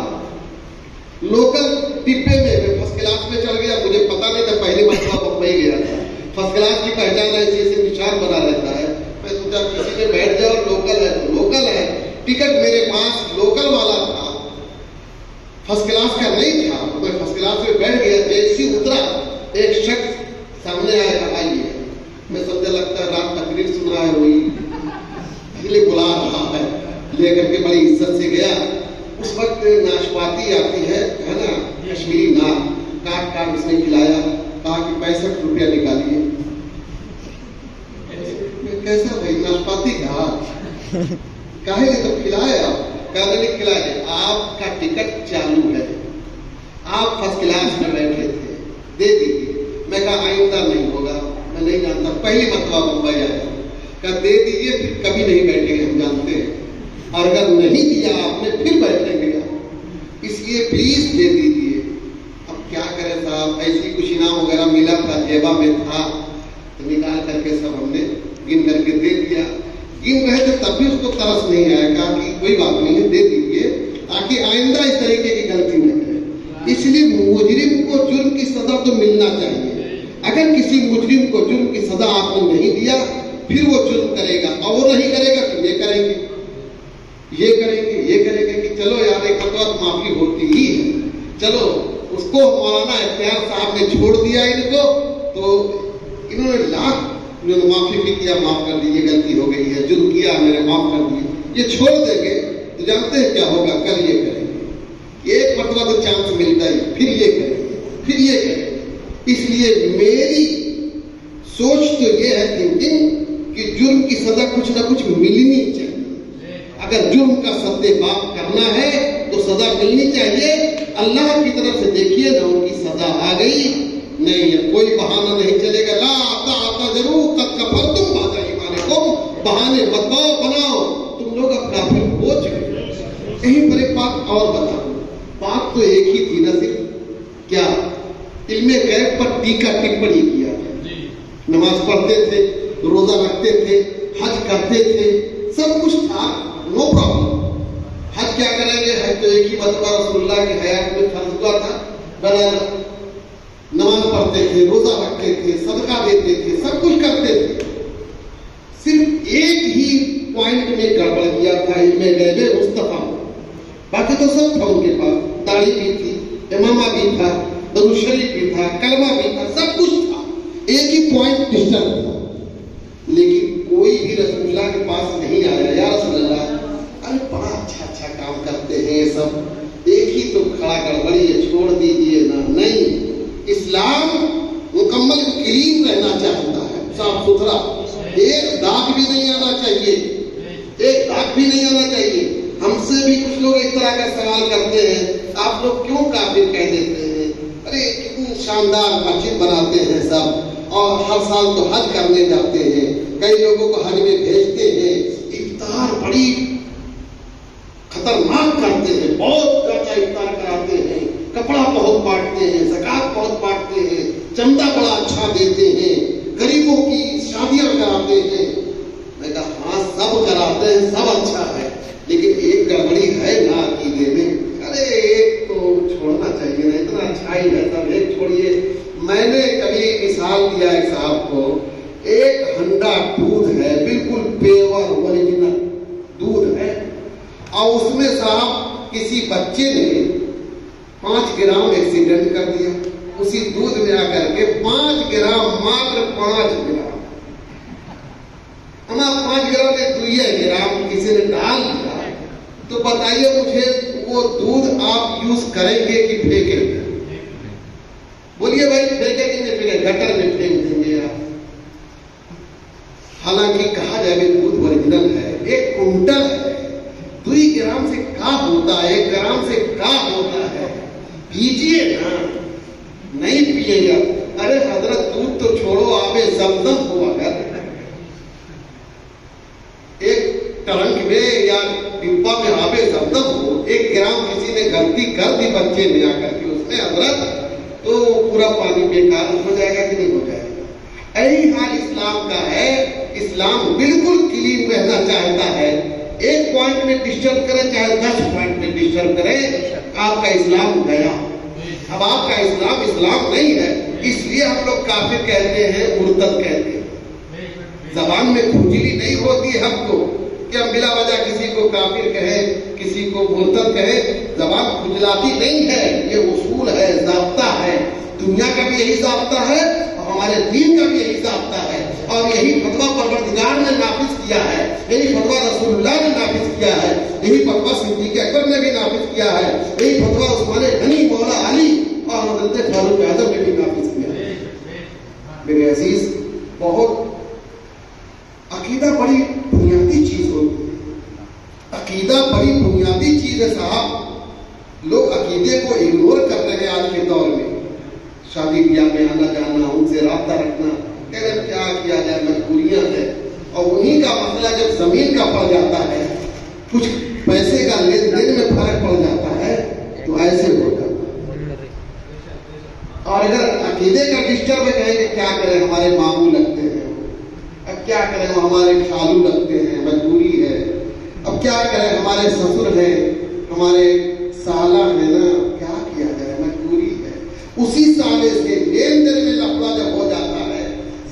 لوکل ڈبے میں فرسٹ کلاس میں چڑھ گیا. مجھے پتا نہیں تھا, پہلی مرتبہ بمبئی گیا تھا. فرسٹ کلاس کی پہچان ایسی ایسے نشان بنا رہتا ہے. میں سوچا کسی میں بیٹھ جاؤ, لوکل ہے تو لوکل ہے. ٹکٹ میرے پاس لوکل والا تھا, فرسٹ کلاس کا نہیں تھا. میں فرسٹ کلاس میں بیٹھ گیا, جیسی اترا ایک شخص سامنے آیا, آئیے. میں سمجھا لگتا ہے رات تقریر سن رہا ہے, وہی بلا رہا ہے, لے کر کے بڑی عزت سے گیا. اس وقت ناشپاتی آتی ہے نا, کشمیری نام, کاٹ کاٹ اس نے کھلایا. کہا کہ 65 روپیہ نکالیے. کیسا بھائی ناشپاتی کہا, کہے تو کھلایا. کہا نہیں کھلائے, آپ کا ٹکٹ چالو ہے, آپ فرسٹ کلاس میں بیٹھے تھے, دے دیجیے. میں کہا آئندہ نہیں ہوگا, میں نہیں جانتا, پہلی مرتبہ ممبئی آیا, کہا دے دیجیے, پھر کبھی نہیں بیٹھیں گے, ہم جانتے ہیں, اور اگر نہیں دیا آپ نے پھر بیٹھیں گے, اس لیے پلیز دے دیجیے. اب کیا کریں صاحب, ایسی کچھ انعام وغیرہ ملا تھا, جیبا میں تھا, تو نکال کر کے سب ہم نے گن کر کے دے دیا. گن رہے تھے تب بھی اس کو ترس نہیں آیا, کہا کہ کوئی بات نہیں ہے, دے دیجیے تاکہ آئندہ اس طریقے کی غلطی نہ کرے. اس لیے مجرم کو جرم کی سزا تو ملنا چاہیے. اگر کسی مجرم کو جرم کی سزا آپ نے نہیں دیا, پھر وہ جرم کرے گا, اور وہ نہیں کرے گا تو یہ کریں گے, یہ کریں گے, یہ کریں گے کہ چلو یار ایک مرتبہ معافی ہوتی ہی ہے, چلو اس کو مولانا اختیار صاحب نے چھوڑ دیا ان کو, تو انہوں نے لاکھ جو معافی بھی کیا, معاف کر دیجیے, غلطی ہو گئی ہے, جرم کیا میں نے, معاف کر دیے, یہ چھوڑ دیں گے تو جانتے ہیں کیا ہوگا, کل یہ کریں گے, ایک مرتبہ تو چانس ملتا ہی, پھر یہ کریں گے, پھر یہ کریں گے. اس لیے میری سوچ تو یہ ہے تھنکنگ کہ جرم کی سزا کچھ نہ کچھ ملنی چاہیے. اگر جرم کا سدے باب کرنا ہے تو سزا ملنی چاہیے. اللہ کی طرف سے دیکھیے نا, ان کی سزا آ گئی, نہیں ہے کوئی بہانہ نہیں چلے گا. لا آتا ضرور تک کفر تم بات ایمانکم, بہانے مت بناؤ, تم لوگ اب کافر ہو چکے. یہیں پر ایک بات اور بتاؤں, بات تو ایک ہی تھی نا, صرف کیا علم غیب پر ٹیکا ٹپڑی کیا. نماز پڑھتے تھے, روزہ رکھتے تھے, حج کرتے تھے, سب کچھ تھا, نو پرابلم. حج کیا کریں گے, حج تو ایک ہی مرتبہ رسول اللہ کی حیات میں فرض ہوا تھا بنانا. نماز پڑھتے تھے, روزہ رکھتے تھے, صدقہ دیتے تھے, سب کچھ کرتے تھے. صرف ایک ہی پوائنٹ میں گڑبڑ کیا تھا علم غیب مصطفیٰ. باقی تو سب تھا ان کے پاس, داڑھی بھی تھی, امامہ بھی تھا, درود شریف بھی تھا, کلمہ بھی تھا, سب کچھ تھا, ایک ہی پوائنٹ ڈسٹرب تھا. لیکن کوئی بھی رسول اللہ کے پاس نہیں آیا, یا رسول اللہ ارے بڑا اچھا کام کرتے ہیں سب, ایک ہی تو کھڑا گڑبڑی ہے, چھوڑ دیجیے نا. نہیں, اسلام مکمل کلین رہنا چاہتا ہے, صاف ستھرا, ایک داغ بھی نہیں آنا چاہیے, ایک داغ بھی نہیں آنا چاہیے. ہم سے بھی کچھ لوگ اس طرح کا سوال کرتے ہیں, آپ لوگ کیوں کافر کہہ دیتے ہیں, ارے کتنی شاندار مسجد بناتے ہیں سب, اور ہر سال تو حج کرنے جاتے ہیں, کئی لوگوں کو حج میں بھیجتے ہیں, افطار بڑی خطرناک کرتے ہیں, بہت اچھا افطار کراتے ہیں, کپڑا بہت بانٹتے ہیں, زکات بہت بانٹتے ہیں, چندہ بڑا اچھا دیتے ہیں, غریبوں کی شادیاں کراتے ہیں. میں کہا ہاں سب کراتے ہیں, سب اچھا ہے, لیکن ایک گڑبڑی ہے نا عقیدے میں. ارے ایک تو چھوڑنا چاہیے نا, اتنا اچھا ہی ہے سب, ایک چھوڑیے. میں نے کبھی مثال دیا ایک صاحب کو, ایک ہنڈا دودھ ہے, بالکل پیور اوریجنل دودھ ہے, اور اس میں صاحب کسی بچے نے 5 گرام ایکسیڈنٹ کر دیا, اسی دودھ میں آ کر کے 5 گرام, ماتر 5 گرام, 5 گرام نے 2 گرام کسی نے ڈال دیا. تو بتائیے مجھے وہ دودھ آپ یوز کریں گے کہ پھینکیں گے؟ بولیے بھائی, پھینکے کہ نہیں پھینکے, گٹر میں پھینک دیں گے آپ. حالانکہ کہا جائے کہ دودھ اوریجنل ہے, 1 کنٹل ہے, 2 گرام سے کیا ہوتا ہے, 1 گرام سے کیا ہوتا ہے, پیجیے نا. نہیں پیے گا, ارے حضرت دودھ تو چھوڑو, آب زمزم ہوا کر ایک ٹرنک میں یا ڈبا میں آب زمزم ہو, 1 گرام کسی نے غلطی کر دی بچے نے آ کر کے اس میں حضرت, تو پورا پانی بیکار ہو جائے گا کہ نہیں ہو جائے گا. یہی حال اسلام کا ہے. اسلام بالکل کلین رہنا چاہتا ہے, ایک پوائنٹ میں ڈسٹرب کرے چاہے 10 پوائنٹ میں ڈسٹرب کرے, آپ کا اسلام گیا. اب آپ کا اسلام اسلام نہیں ہے, اس لیے ہم لوگ کافر کہتے ہیں, مرتد کہتے ہیں. زبان میں کھجلی نہیں ہوتی ہم کو کہ ہم بلا وجہ کسی کو کافر کہیں, کسی کو مرتد کہیں. زبان کھجلاتی نہیں ہے, یہ اصول ہے, ضابطہ ہے. دنیا کا بھی یہی ضابطہ ہے, اور ہمارے دین کا بھی یہی ضابطہ ہے, اور یہی فتویٰ پروردگار نے نافذ کیا ہے, یہی فتویٰ رسول اللہ نے نافذ کیا ہے, یہی فتویٰ صدیق اکبر نے بھی نافذ کیا ہے, یہی فتویٰ عثمان غنی, مولا علی اور حضرت فاروق اعظم نے بھی نافذ کیا ہے. میرے عزیز, بہت عقیدہ بڑی بنیادی چیز ہوتی ہے, عقیدہ بڑی بنیادی چیز ہے صاحب. لوگ عقیدے کو اگنور کر رہے ہیں آج کے دور میں. شادی بیاہ میں آنا جانا، ان سے رابطہ رکھنا، کہہ رہے کیا کیا جائے، مجبوریاں ہیں. اور انہیں کا مسئلہ جب زمین کا پڑ جاتا ہے، کچھ پیسے کا لین دین میں فرق پڑ جاتا ہے تو ایسے ہو جاتا ہے. اور اگر عقیدے کا ڈسٹرب کہیں کہ کیا کریں ہمارے ماموں لگتے ہیں، اب کیا کریں وہ ہمارے خالو لگتے ہیں، مجبوری ہے، اب کیا کریں ہمارے سسر ہیں، ہمارے سالہ ہیں نا، کیا کیا جائے، مجبوری ہے. اسی سالے سے لین دین میں لفڑا جب ہو جاتا ہے،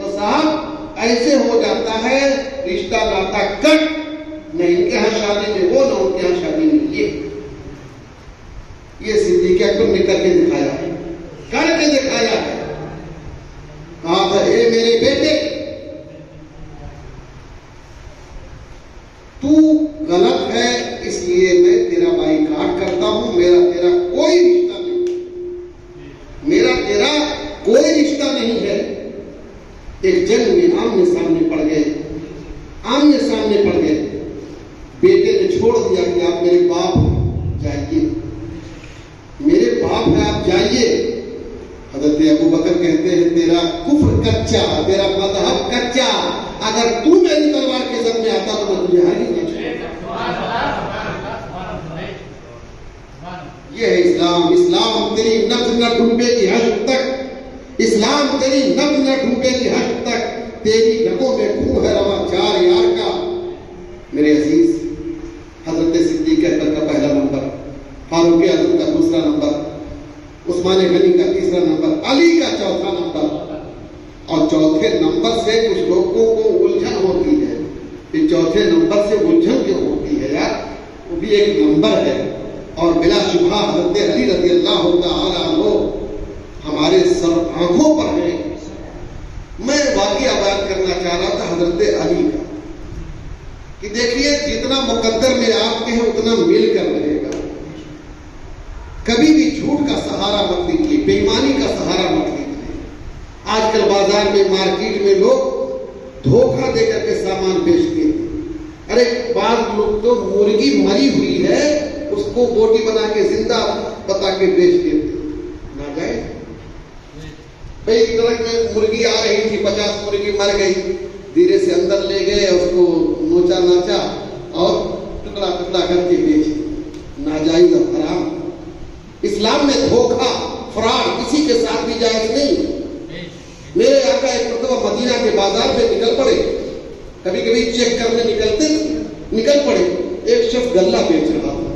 تو صاحب ایسے ہو جاتا ہے رشتہ ناتا کٹ. نہ ان کے ہاں شادی میں وہ، نہ ان کے ہاں شادی میں یہ صدیق اکبر نے کر کے دکھایا ہے، کر کے دکھایا ہے. کہا تھا اے میرے بیٹے تو غلط ہے، اس لیے میں تیرا بائیکاٹ کرتا ہوں، میرا تیرا کوئی رشتہ نہیں، میرا تیرا کوئی رشتہ نہیں ہے. ایک جنگ میں آمنے سامنے پڑ گئے، آمنے سامنے پڑ گئے. بیٹے نے چھوڑ دیا کہ آپ میرے باپ جائیے، میرے باپ ہے آپ جائیے. حضرت ابو بکر کہتے ہیں تیرا کفر کچا، تیرا مذہب کچا، اگر تو میری تلوار کے زد میں آتا تو میں تجھے ہرگز نہ چھوڑتا. یہ ہے اسلام. اسلام تیری نبض نہ ڈوبے گی حشر تک، اسلام تیری نبض نہ ڈوبے گی حشر تک. تیری رگوں میں خون ہے رواں چار یار کا. میرے عزیز، حضرت صدیق اکبر کا پہلا نمبر، فاروق اعظم کا دوسرا نمبر، عثمان غنی کا تیسرا نمبر، علی کا چوتھا نمبر. اور چوتھے نمبر سے کچھ لوگوں کو الجھن ہوتی ہے کہ چوتھے نمبر سے الجھن کیوں ہوتی ہے یار، وہ بھی ایک نمبر ہے. اور بلا شبہ حضرت علی رضی اللہ تعالی عنہ ہمارے سر آنکھوں پر ہیں. میں واقعہ بیان کرنا چاہ رہا تھا حضرت علی کا کہ دیکھیے جتنا مقدر میں آپ کے ہیں اتنا مل کر رہے گا. کبھی بھی جھوٹ کا سہارا مت لیجیے، بے ایمانی کا سہارا مت لیجیے. آج کل بازار میں مارکیٹ میں لوگ دھوکہ دے کر کے سامان بیچتے ہیں. ارے بعض لوگ تو مرغی مری ہوئی ہے اس کو بوٹی بنا کے زندہ بتا کے بیچ دیتے ہیں. ناجائز. بھائی ٹرک میں مرغی آ رہی تھی، 50 مرغی مر گئی، دھیرے سے اندر لے گئے، اس کو نوچا ناچا اور ٹکڑا ٹکڑا کر کے بیچ. ناجائز اور حرام. اسلام میں دھوکہ فراڈ کسی کے ساتھ بھی جائز نہیں. میرے آقا ایک مرتبہ مدینہ کے بازار میں نکل پڑے، کبھی کبھی چیک کرنے نکلتے نکل پڑے. ایک شخص غلہ بیچ رہا تھا.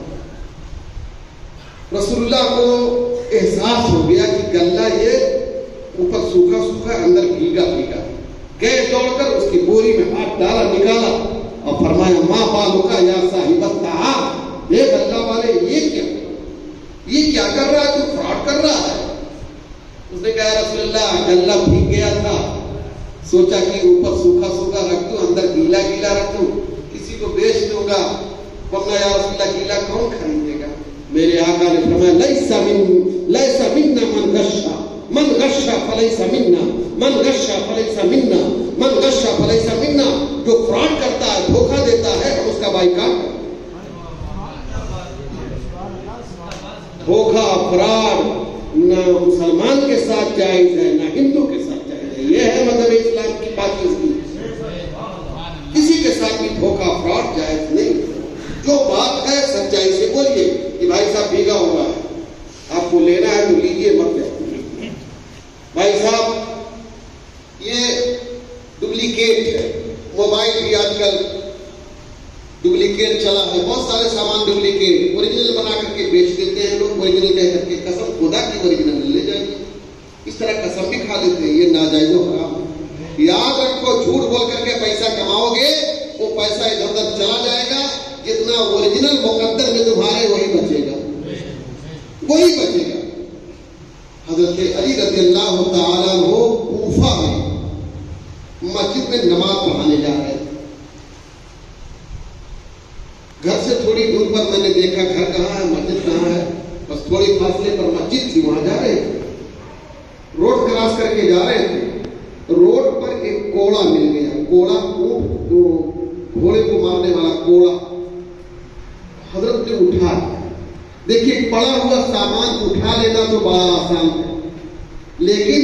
رسول اللہ کو احساس ہو گیا کہ غلہ یہ اوپر سوکھا سوکھا اندر بھیگا بھیگا. گئے دوڑ کر اس کی بوری میں ہاتھ ڈالا، نکالا اور فرمایا ماں بالکا یا صاحب الطعام، یہ غلہ والے یہ کیا کر رہا ہے، تو فراڈ کر رہا ہے. اس نے کہا رسول اللہ غلہ بھیگ گیا تھا، سوچا کہ اوپر سوکھا سوکھا رکھ دوں، اندر گیلا گیلا رکھ دوں، کسی کو بیچ دوں گا، ورنہ یا رسول اللہ گیلا کون خریدے گا. میرے آقا نے فرمایا لیس منا من غشا، من غشا فلیس منا، من غشا فلیس منا، من غشا فلیس منا. جو فراڈ کرتا ہے، دھوکہ دیتا ہے، ہم اس کا بائیکاٹ کرتے ہیں. دھوکہ فراڈ نہ مسلمان کے ساتھ جائز ہے، نہ ہندو کے ساتھ جائز ہے. یہ ہے مذہب اسلام کی پاکیزگی. کسی کے ساتھ بھی دھوکہ فراڈ جائز نہیں. جو بات ہے سچائی سے بولیے کہ بھائی صاحب بھیگا ہوا ہے، آپ کو لینا ہے تو لیجیے، مت جائے. بھائی صاحب یہ ڈپلیکیٹ ہے. موبائل بھی آج کل ڈپلیکیٹ چلا ہے، بہت سارے سامان ڈپلیکیٹ، اوریجنل بنا کر کے بیچ دیتے ہیں لوگ. اوریجنل کہہ کر کے قسم خدا کی اوریجنل لے جائیں گے، اس طرح قسم بھی کھا لیتے ہیں. یہ ناجائز و حرام ہے. یاد رکھو جھوٹ بول کر کے پیسہ کماؤ گے، وہ پیسہ ادھر ادھر چلا جائے گا. جتنا اوریجنل مقدر میں تمہارے وہی بچے گا، وہی بچے گا. حضرت علی رضی اللہ تعالیٰ عنہ کوفہ میں مسجد میں نماز پڑھانے جا رہے تھے. گھر سے تھوڑی دور پر میں نے دیکھا گھر کہاں ہے، مسجد کہاں ہے، بس تھوڑی فاصلے پر مسجد تھی، وہاں جا رہے تھے. روڈ کراس کر کے جا رہے تھے. روڈ پر ایک کوڑا مل گیا. کوڑا گھوڑے کو مارنے والا کوڑا. حضرت نے اٹھا دیکھیے پڑا ہوا سامان اٹھا لینا تو بڑا آسان ہے، لیکن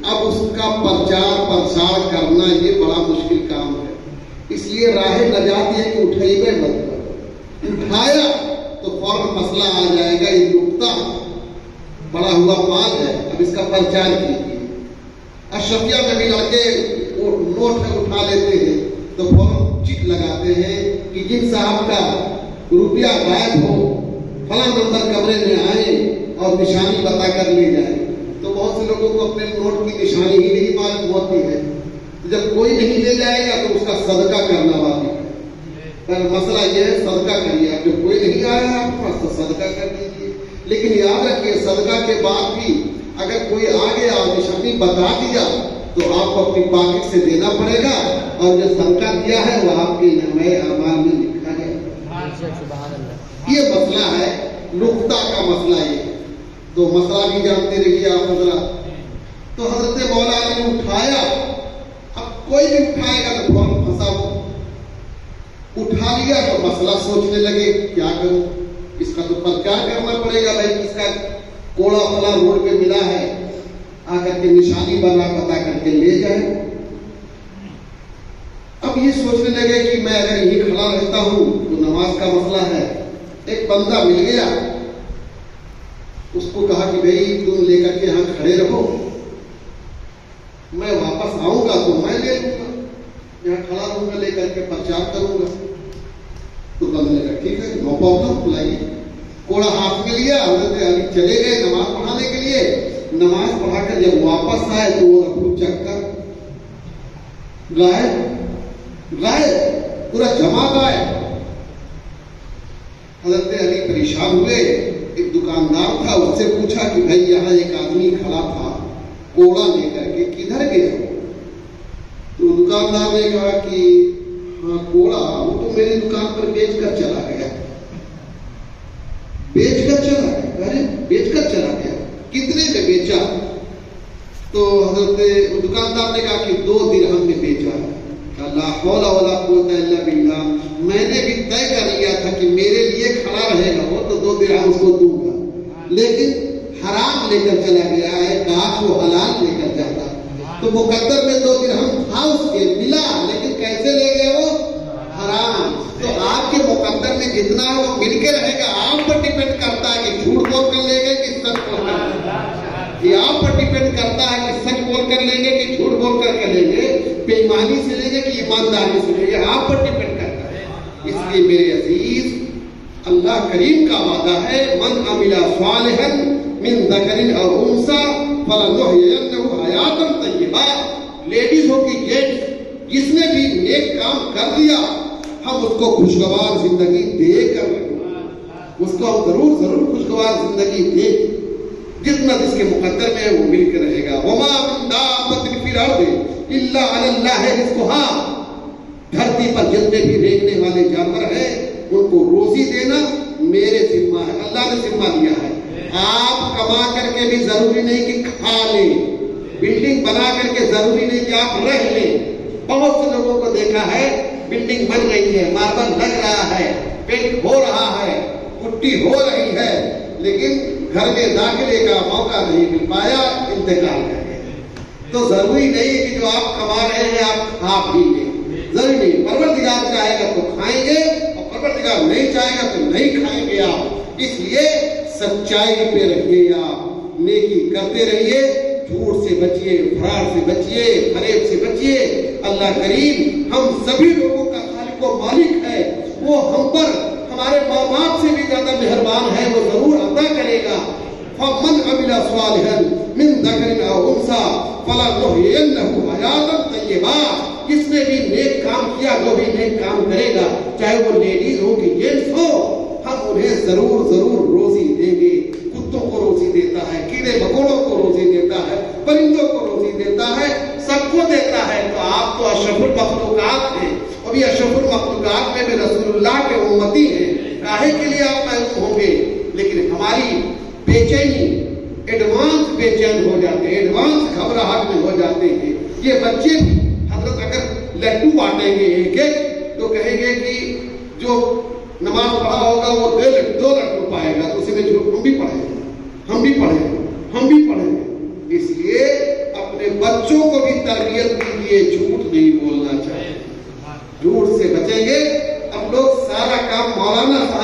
اب اس کا پرچار پرسار کرنا یہ بڑا مشکل کام ہے۔ اس لیے راہ نجات ہے کہ اٹھائیے مت کرو، اٹھایا تو فوراً مسئلہ آ جائے گا، یہ نقطہ پڑا ہوا مال ہے، اب اس کا پرچار کیجیے۔ اشرفیہ میں بھی لڑکے نوٹ اٹھا لیتے ہیں تو فوراً چٹ لگاتے ہیں کہ جن صاحب کا روپیہ غائب ہو فلاں نمبر کمرے میں آئے اور نشانی بتا کر لے جائے۔ تو بہت سے لوگوں کو اپنے نوٹ کی نشانی ہی نہیں معلوم ہوتی ہے، جب کوئی نہیں لے جائے گا تو اس کا صدقہ کرنا واجب ہے۔ پر مسئلہ یہ ہے صدقہ کریے، آپ جب کوئی نہیں آیا آپ کے پاس تو صدقہ کر دیجیے، لیکن یاد رکھیے صدقہ کے بعد بھی اگر کوئی آ گیا اور نشانی بتا دیا تو آپ کو اپنی پاکٹ سے دینا پڑے گا، اور جو صدقہ دیا ہے وہ آپ کے نامۂ اعمال میں لکھا جائے گا۔ یہ مسئلہ ہے، نقطہ کا مسئلہ یہ ہے۔ تو مسئلہ بھی جانتے رہیے آپ حضرات۔ تو حضرت مولا علی نے اٹھایا، اب کوئی بھی اٹھائے گا تو فوراً پھنسا ہوا، اٹھا لیا تو مسئلہ سوچنے لگے کیا کروں، اس کا تو پرچار کرنا پڑے گا، بھائی اس کا کوڑا فلاں روڈ پہ ملا ہے، آ کر کے نشانی بنا پتا کر کے لے جائے۔ اب یہ سوچنے لگے کہ میں اگر یہیں کھڑا رہتا ہوں تو نماز کا مسئلہ ہے۔ ایک بندہ مل گیا، اس کو کہا کہ بھائی تم لے کر کے یہاں کھڑے رہو، میں واپس آؤں گا تو میں لے لوں گا، یہاں کھڑا رہوں گا، لے کر کے پرچار کروں گا۔ تو بندے نے کہا ٹھیک ہے، نو پرابلم، بلائیے۔ کوڑا ہاتھ میں لیا، حضرت علی چلے گئے نماز پڑھانے کے لیے۔ نماز پڑھا کر جب واپس آئے تو وہ رفو چکر غائب، پورا جمع غائب۔ حضرت علی پریشان ہوئے، ایک دکاندار تھا، اس سے پوچھا کہ بھائی یہاں ایک آدمی کھڑا تھا کوڑا لے کر کے، کدھر گیا؟ تو دکاندار نے کہا کہ ہاں کوڑا وہ تو میری دکان پر بیچ کر چلا گیا۔ بیچ کر چلا گیا؟ ارے بیچ کر چلا گیا، کتنے میں بیچا؟ تو حضرت دکاندار نے کہا کہ 2 درہم میں بیچا ہے۔ لا حول ولا قوت الا باللہ، میں نے بھی طے کر لیا تھا کہ میرے لیے کھڑا رہے گا وہ تو 2 درہم اس کو دوں گا، لیکن حرام لے کر چلا گیا ہے، کاش وہ حلال لے کر جاتا۔ تو مقدر میں 2 درہم تھا اس کے، ملا، لیکن کیسے لے گئے وہ؟ حرام۔ تو آپ کے مقدر میں جتنا ہے وہ مل کے رہے گا، آپ پر ڈیپینڈ کرتا ہے کہ جھوٹ بول کر لے گئے کہ سچ بول کر، یہ آپ پر ڈیپینڈ کرتا ہے کہ سچ بول کر لیں گے کہ جھوٹ بول کر کے لیں گے، بے ایمانی سے لیں گے کہ ایمانداری سے لیں گے، آپ پر ڈیپینڈ کرتا ہے۔ اس لیے میرے عزیز، اللہ کریم کا وعدہ ہے من عمل صالحا من ذکر او انثى فلنحيينه حیاتا طیبہ، لیڈیز ہو کہ جینٹس، جس نے بھی نیک کام کر دیا ہم اس کو خوشگوار زندگی دے کر اس کو ضرور خوشگوار زندگی دے، جتنا جس کے مقدر میں وہ مل کے رہے گا۔ وما من دابۃ فی الارض الا علی اللہ رزقها، دھرتی پر جتنے بھی رہنے والے جانور ہیں ان کو روزی دینا میرے ذمہ ہے، اللہ نے ذمہ دیا ہے۔ آپ کما کر کے بھی ضروری نہیں کہ کھا لیں، بلڈنگ بنا کر کے ضروری نہیں کہ آپ رہ لیں۔ بہت سے لوگوں کو دیکھا ہے بلڈنگ بن رہی ہے، ماربل لگ رہا ہے، پینٹ ہو رہا ہے، پٹی ہو رہی ہے، لیکن گھر میں داخلے کا موقع نہیں مل پایا، انتقال کر گئے۔ تو ضروری نہیں کہ جو آپ کما رہے ہیں آپ کھا پی لیں، ضروری نہیں۔ پروردگار چاہے گا تو کھائیں گے، اور پروردگار نہیں چاہے گا تو نہیں کھائیں گے آپ۔ اس لیے سچائی پہ رہیے، آپ نیکی کرتے رہیے، جھوٹ سے بچیے، فرار سے بچیے، فریب سے بچیے۔ اللہ کریم ہم سبھی لوگوں کا خالق و مالک ہے، وہ ہم پر ہمارے ماں باپ سے بھی زیادہ مہربان ہے، وہ ضرور عطا کرے گا۔ فمن عمل صالحا من ذکر او انثى فلنحيينه حیاتا طیبہ، جس نے بھی نیک کام کیا، جو بھی نیک کام کرے گا، چاہے وہ لیڈیز ہو کہ جینٹس ہو، ہم انہیں ضرور روزی دیں گے۔ کتوں کو روزی دیتا ہے، کیڑے مکوڑوں کو روزی دیتا ہے، پرندوں کو روزی دیتا ہے، سب کو دیتا ہے۔ تو آپ تو اشرف المخلوقات ہیں، اور یہ اشرف المخلوقات میں بھی رسول اللہ کے امتی ہیں، کاہے کے لیے آپ محروم ہوں گے؟ لیکن ہماری بے چینی، ایڈوانس بے چین ہو جاتے ہیں، ایڈوانس گھبراہٹ میں ہو جاتے ہیں۔ یہ بچے بھی حضرت اگر لڈو بانٹیں گے ایک ایک تو کہیں گے کہ جو نماز پڑھا ہوگا وہ 2 لڈو پائے گا، تو اسی میں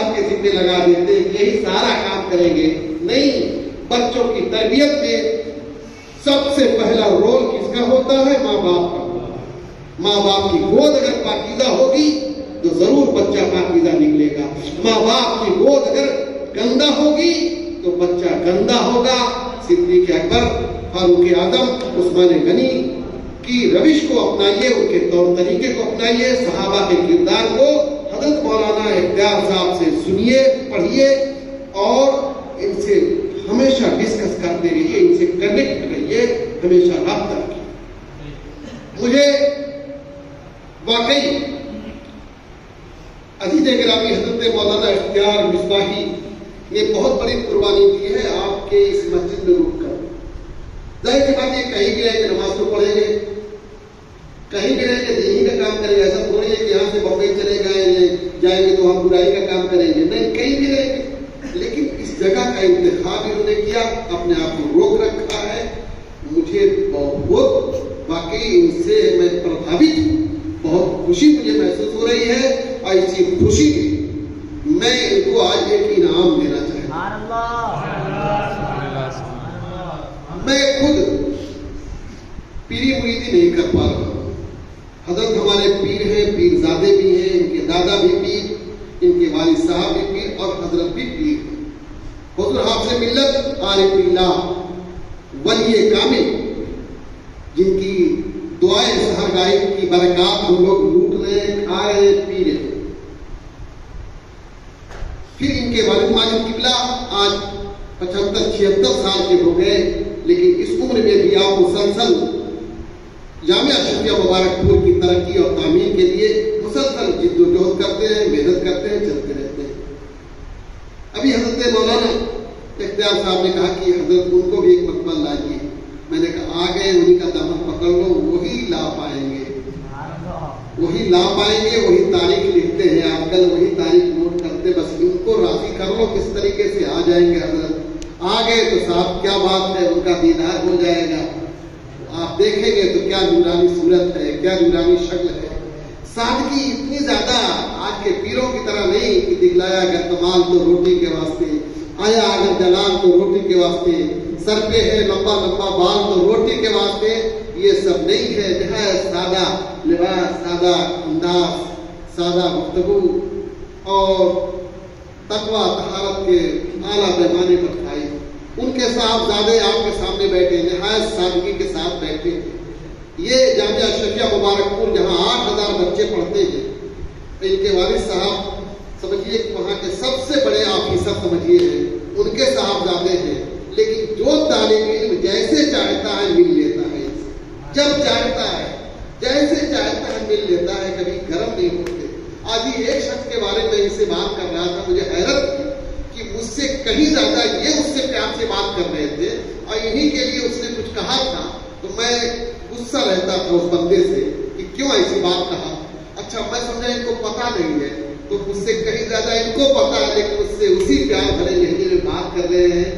صاحب کے ذمہ لگا دیتے ہیں کہ یہی سارا کام کریں گے. نہیں، بچوں کی تربیت میں سب سے پہلا رول کس کا ہوتا ہے؟ ماں باپ کا. ماں باپ کی گود اگر پاکیزہ ہوگی تو ضرور بچہ پاکیزہ نکلے گا. ماں باپ کی گود اگر گندا ہوگی تو بچہ گندا ہوگا. صدیق اکبر، فاروق اعظم، عثمان غنی کی روش کو اپنائیے، ان کے طور طریقے کو اپنائیے، صحابہ کے کردار کو حضرت مولانا اختیار صاحب سے سنیے، پڑھیے اور ان سے ہمیشہ ڈسکس کرتے رہیے، ان سے کنیکٹ رہیے، ہمیشہ رابطہ رکھیے. مجھے واقعی عزیز گرامی حضرت مولانا اختیار مصباحی نے بہت بڑی قربانی دی ہے آپ کے اس مسجد میں رک کر. ظاہر سی بات یہ کہیں بھی رہے کہ نماز تو پڑھیں گے، کہیں بھی رہے کہ دینی کا کام کریں گے. ایسا تھوڑی ہے کہ یہاں سے بمبئی چلے جائیں گے تو ہم برائی کا کام کریں گے. نہیں، کہیں بھی رہیں گے. لیکن اس جگہ کا انتخاب انہوں نے کیا، اپنے آپ کو روک رکھا ہے. مجھے بہت واقعی ان سے میں پربھاوت ہوں. بہت خوشی مجھے محسوس ہو رہی ہے اور اسی خوشی میں میں ان کو آج ایک انعام دینا چاہتا ہوں. میں خود پیری مریدی نہیں کر پا رہا ہوں. حضرت ہمارے پیر ہیں، پیر زادے بھی ہیں، ان کے دادا بھی پیر، ان کے والد صاحب بھی پیر اور حضرت بھی پیر ہیں. حضور حافظ ملت عارف اللہ ولی کامل جن کی دعائیں سحر غائب کی برکات ہم لوگ لوٹ رہے ہیں، کھا رہے ہیں، پی رہے ہیں. پھر ان کے والد ماجد قبلہ آج 75-76 سال کے ہو گئے، لیکن اس عمر میں بھی آپ مسلسل جامعہ اشرفیہ مبارک پور کی ترقی اور تعمیر کے لیے مسلسل جد و جہد کرتے ہیں، محنت کرتے ہیں، چلتے رہتے ہیں. ابھی حضرت مولانا اختیار صاحب نے کہا کہ حضرت ان کو بھی ایک مرتبہ لائیے. میں نے کہا آ گئے، انہیں کا دامن پکڑ لو، وہی لا پائیں گے، وہی لا پائیں گے. وہی تاریخ لکھتے ہیں آج کل، وہی تاریخ نوٹ کرتے، بس ان کو راضی کر لو کس طریقے سے آ جائیں گے. حضرت آ گئے تو صاحب کیا بات ہے، ان کا دیدار ہو جائے گا. آپ دیکھیں گے تو کیا نورانی صورت ہے، کیا نورانی شکل ہے. سادگی اتنی زیادہ آج کے پیروں کی طرح نہیں کہ دکھلایا اگر کمال تو روٹی کے واسطے، آیا اگر جلال تو روٹی کے واسطے، سر پہ ہے لمبا لمبا بال تو روٹی کے واسطے. یہ سب نہیں ہے. نہایت سادہ لباس، سادہ انداز، سادہ گفتگو اور تقویٰ طہارت کے اعلیٰ پیمانے پر کھائی. ان کے صاحبزادے آپ کے سامنے بیٹھے، نہایت سادگی کے ساتھ بیٹھے. یہ جامعہ اشرفیہ مبارک پور جہاں 8000 بچے پڑھتے ہیں، ان کے والد صاحب سمجھیے کہ وہاں کے سب سے بڑے آفیسر سمجھیے ہیں، ان کے صاحبزادے ہیں. لیکن جو طالب علم جیسے چاہتا ہے مل لیتا ہے، جب چاہتا ہے جیسے چاہتا ہے مل لیتا ہے، کبھی گرم نہیں ہوتے. آج ہی ایک شخص کے بارے میں اس سے بات کر رہا تھا، مجھے حیرت تھی کہ مجھ سے کہیں زیادہ یہ اس سے پیار سے بات کر رہے تھے اور انہی کے لیے اس نے کچھ کہا تھا تو میں غصہ رہتا تھا اس بندے سے کہ کیوں ایسی بات کہا. اچھا میں سمجھا ان کو پتا نہیں ہے، تو مجھ سے کہیں زیادہ ان کو پتا ہے، لیکن مجھ سے اسی پیار بھرے لہجے میں بات کر رہے ہیں.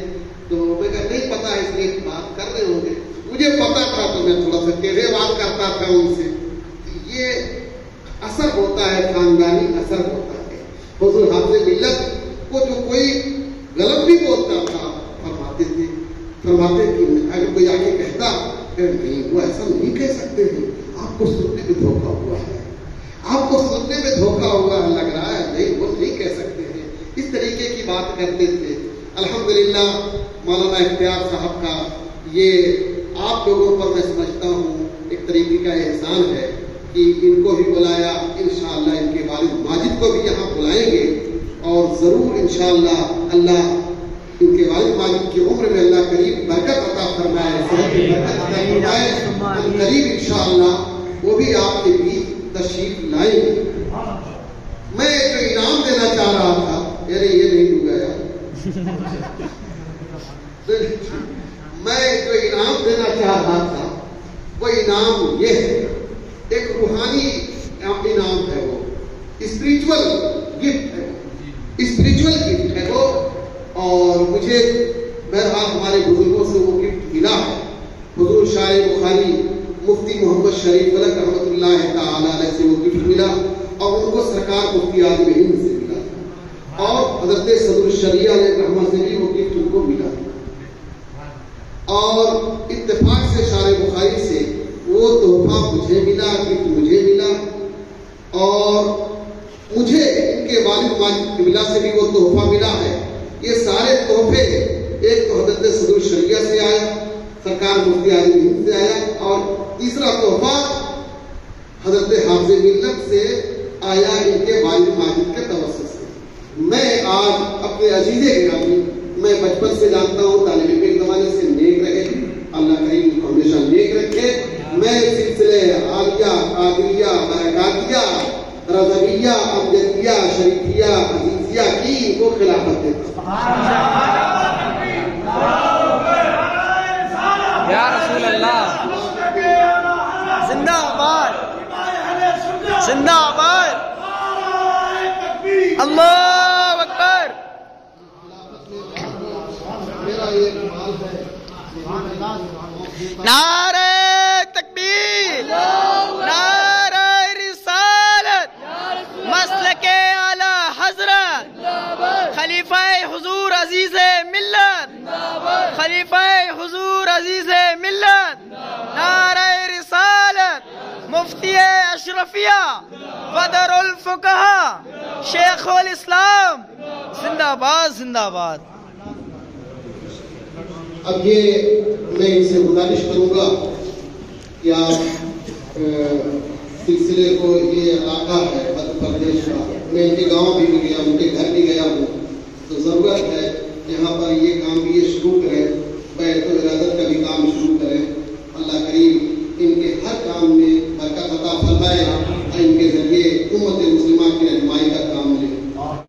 تو میں کہا نہیں پتا ہے، اس لیے بات کر رہے ہوں گے. مجھے پتا تھا تو میں تھوڑا سا کیسے بات کرتا تھا ان سے. یہ اثر ہوتا ہے، خاندانی اثر ہوتا ہے. حضور حافظ ملت کو جو کوئی غلط بھی بولتا تھا فرماتے تھے کہ اگر کوئی آگے کہتا کہ نہیں وہ ایسا نہیں کہہ سکتے ہیں، آپ کو سننے میں دھوکہ ہوا ہے، آپ کو سننے میں دھوکہ ہوا لگ رہا ہے، نہیں وہ نہیں کہہ سکتے ہیں. اس طریقے کی بات کرتے تھے. الحمدللہ مولانا اختیار صاحب کا یہ آپ لوگوں پر میں سمجھتا ہوں ایک طریقے کا احسان ہے کہ ان کو بھی بلایا. انشاءاللہ ان کے والد ماجد کو بھی یہاں بلائیں گے اور ضرور انشاءاللہ اللہ ان کے والد ماجد کی عمر میں اللہ قریب برکت عطا فرمائے، صحت کی برکت عطا فرمائے. قریب انشاءاللہ وہ بھی آپ کے بیچ تشریف لائیں گے. میں جو انعام دینا چاہ رہا تھا، یعنی یہ نہیں دوں گا یار، میں جو انعام دینا چاہ رہا تھا وہ انعام یہ ہے، ایک روحانی انعام ہے، وہ اسپریچول گفٹ ہے، اسپریچول گفٹ ہے وہ. اور مجھے بہرحال ہمارے بزرگوں سے وہ گفٹ ملا ہے. حضور شاعر بخاری مفتی محمد شریف فلک رحمۃ اللہ تعالی علیہ سے وہ گفٹ ملا اور ان کو سرکار مفتی اعظم ہند سے ملا تھا. اور حضرت صدر الشریعہ علیہ الرحمہ سے بھی وہ گفٹ ان کو ملا اور اتفاق سے شارع بخاری سے وہ تحفہ مجھے ملا، گفٹ مجھے ملا اور مجھے ان کے والد ماجد قبلہ سے بھی وہ تحفہ ملا ہے۔ یہ سارے تحفے ایک تو حضرت صدر الشریعہ سے آیا، سرکار مفتی اعظم ہند سے آیا اور تیسرا تحفہ حضرت حافظ ملت سے آیا ان کے والد ماجد کے توسط سے۔ میں آج اپنے عزیز گرامی میں بچپن سے جانتا ہوں، طالب علم ایک زمانے سے نیک رہے، اللہ کریم کو ہمیشہ نیک رکھے۔ میں سلسلے عالیہ، قادریہ، برکاتیہ، رضویہ، امجدیہ، شریفیہ، عزیزیہ کی وہ خلافت دیتا ہوں۔ یا رسول اللہ، زندہ آباد، زندہ آباد، اللہ اکبر۔ میرا یہ کمال ہے، نعرہ تکبیر، نعرہ رسالت، مسلک اعلی حضرت، خلیفہ حضور عزیز ملت، خلیفہ حضور عزیز ملت، نعرہ رسالت، مفتی اشرفیہ، بدر الفقہا، شیخ الاسلام، زندہ باد، زندہ آباد۔ اب یہ میں ان سے گزارش کروں گا کہ آپ سلسلے کو، یہ علاقہ ہے مدھیہ پردیش کا، میں ان کے گاؤں بھی گیا، ان کے گھر بھی گیا ہوں، تو ضرورت ہے یہاں پر یہ کام بھی یہ شروع کریں، بیت و ارادت کا بھی کام شروع کریں۔ اللہ کریم ان کے ہر کام میں برکت عطا فرمائے اور ان کے ذریعے امت مسلمہ کی رہنمائی کا کام